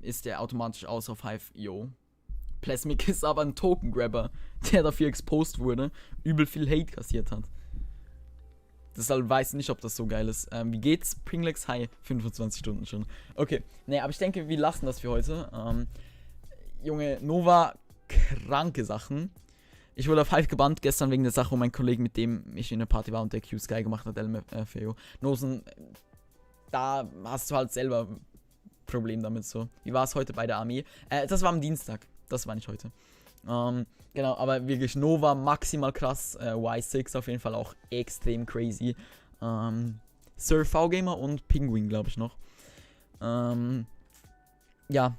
Ist der automatisch aus auf Hive? Yo. Plasmic ist aber ein Token-Grabber, der dafür exposed wurde, übel viel Hate kassiert hat. Deshalb weiß ich nicht, ob das so geil ist. Wie geht's? Pringlex, hi. 25 Stunden schon. Okay, ne, aber ich denke, wir lassen das für heute. Junge, Nova, kranke Sachen. Ich wurde auf Hive gebannt gestern wegen der Sache, wo mein Kollege, mit dem ich in der Party war und der Q-Sky gemacht hat, LMFAO. Nosen, da hast du halt selber ein Problem damit so. Wie war es heute bei der Armee? Das war am Dienstag. Das war nicht heute. Genau, aber wirklich Nova maximal krass. Y6 auf jeden Fall auch extrem crazy. Sir V-Gamer und Penguin, glaube ich, noch. Ja.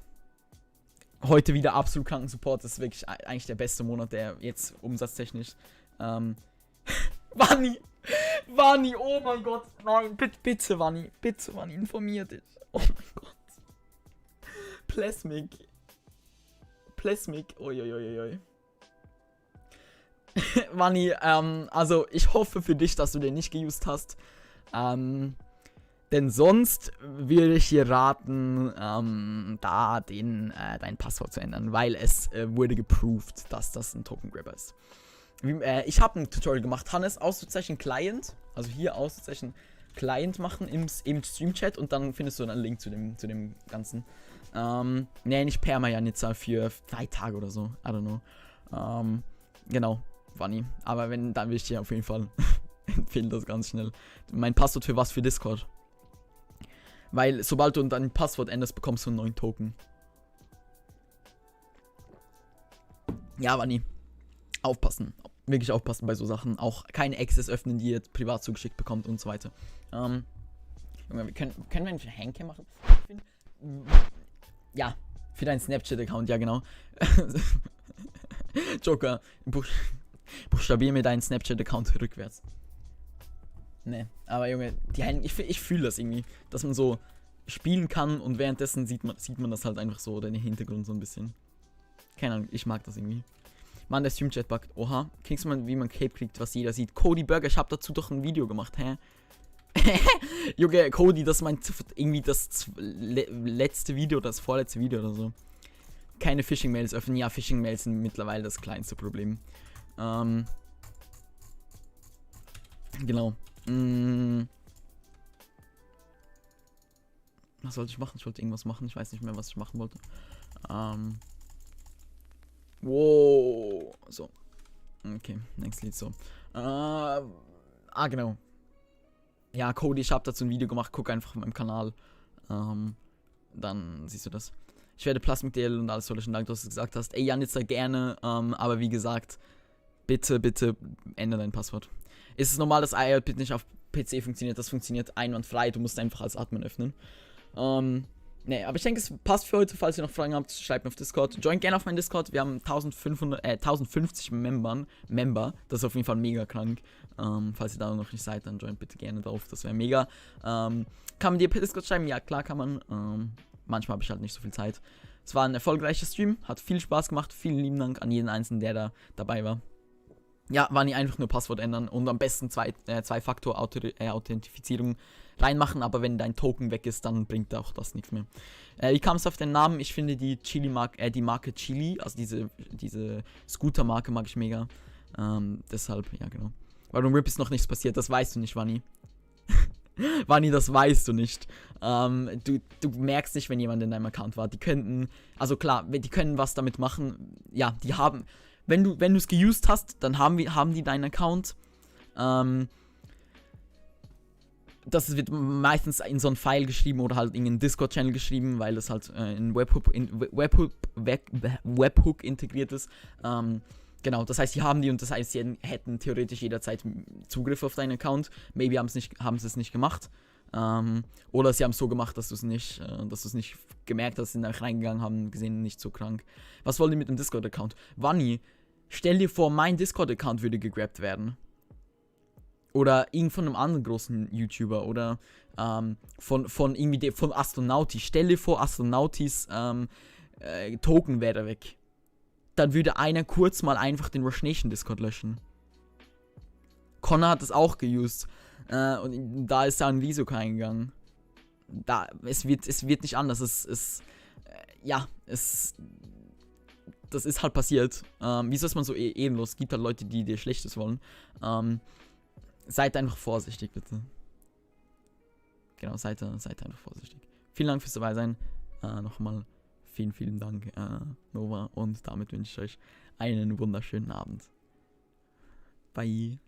Heute wieder absolut kranken Support. Das ist wirklich eigentlich der beste Monat, der jetzt umsatztechnisch. Vanni, oh mein Gott. Nein, bitte, Vanni, informier dich. Oh mein Gott. Plasmic, uiuiuiui. Vanni, also ich hoffe für dich, dass du den nicht geused hast. Denn sonst würde ich dir raten, dein Passwort zu ändern, weil es wurde geproved, dass das ein Token Grabber ist. Ich habe ein Tutorial gemacht, Hannes, Auszeichen Client, also hier Auszeichen Client machen im Stream-Chat, und dann findest du einen Link zu dem Ganzen. Nee, nicht Perma-Janitza für 3 Tage oder so. I don't know. Genau, Wanni. Aber wenn, dann will ich dir auf jeden Fall empfehlen, das ganz schnell. Mein Passwort für was? Für Discord. Weil, sobald du dein Passwort änderst, bekommst du einen neuen Token. Ja, Wanni. Aufpassen. Wirklich aufpassen bei so Sachen. Auch keine Access öffnen, die ihr privat zugeschickt bekommt und so weiter. Junge, können wir einen Henke machen? Ja, für deinen Snapchat-Account, ja genau. Joker, buchstabier mir deinen Snapchat-Account rückwärts. Ne, aber Junge, die Hände, ich fühle das irgendwie, dass man so spielen kann und währenddessen sieht man das halt einfach so, den Hintergrund so ein bisschen. Keine Ahnung, ich mag das irgendwie. Mann, der Stream-Chat buggt. Oha, kriegst du mal, wie man Cape kriegt, was jeder sieht. Cody Burger, ich hab dazu doch ein Video gemacht, hä? Junge, Cody, das ist irgendwie das letzte Video, das vorletzte Video oder so. Keine Phishing-Mails öffnen. Ja, Phishing-Mails sind mittlerweile das kleinste Problem. Genau. Was sollte ich machen? Ich wollte irgendwas machen. Ich weiß nicht mehr, was ich machen wollte. Wow. So. Okay, next Lied so. Genau. Ja, Cody, ich habe dazu ein Video gemacht. Guck einfach auf meinem Kanal. Dann siehst du das. Ich werde Plus mit dir und alles solchen Dank, dass du es gesagt hast. Ey, Janitza, gerne. Aber wie gesagt, bitte ändere dein Passwort. Ist es normal, dass IRP nicht auf PC funktioniert? Das funktioniert einwandfrei. Du musst einfach als Admin öffnen. Ne, aber ich denke, es passt für heute. Falls ihr noch Fragen habt, schreibt mir auf Discord. Joint gerne auf meinen Discord. Wir haben 1050 Member. Das ist auf jeden Fall mega krank. Falls ihr da noch nicht seid, dann joint bitte gerne drauf. Das wäre mega. Kann man dir per Discord schreiben? Ja, klar kann man. Manchmal habe ich halt nicht so viel Zeit. Es war ein erfolgreicher Stream. Hat viel Spaß gemacht. Vielen lieben Dank an jeden Einzelnen, der da dabei war. Ja, war nicht einfach nur Passwort ändern und am besten Zwei-Faktor-Authentifizierung reinmachen, aber wenn dein Token weg ist, dann bringt auch das nichts mehr. Wie kam es auf den Namen? Ich finde die die Marke Chili, also diese Scooter-Marke mag ich mega. Deshalb, ja genau. Warum RIP ist noch nichts passiert, das weißt du nicht, Wanni. Wanni, das weißt du nicht. Du merkst nicht, wenn jemand in deinem Account war. Die könnten, also klar, die können was damit machen. Ja, die haben... Wenn du es geused hast, dann haben die deinen Account. Das wird meistens in so einen File geschrieben oder halt in einen Discord-Channel geschrieben, weil das halt in Webhook integriert ist. Genau, das heißt, die haben die und das heißt, sie hätten theoretisch jederzeit Zugriff auf deinen Account. Maybe haben sie es nicht gemacht. Oder sie haben es so gemacht, dass du es nicht gemerkt hast, sind da reingegangen, haben gesehen, nicht so krank. Was wollt ihr mit dem Discord-Account? Wanni, stell dir vor, mein Discord-Account würde gegrabt werden. Oder irgend von einem anderen großen YouTuber. Oder von Astronauti. Stell dir vor, Astronautis Token wäre weg. Dann würde einer kurz mal einfach den Rush Nation Discord löschen. Connor hat das auch geused. Und da ist da ein Riso eingegangen. Es wird nicht anders. Das ist halt passiert. Wieso ist man so ehrenlos? Es gibt halt Leute, die dir Schlechtes wollen. Seid einfach vorsichtig, bitte. Genau, seid einfach vorsichtig. Vielen Dank fürs dabei sein. Nochmal vielen Dank, Nova. Und damit wünsche ich euch einen wunderschönen Abend. Bye.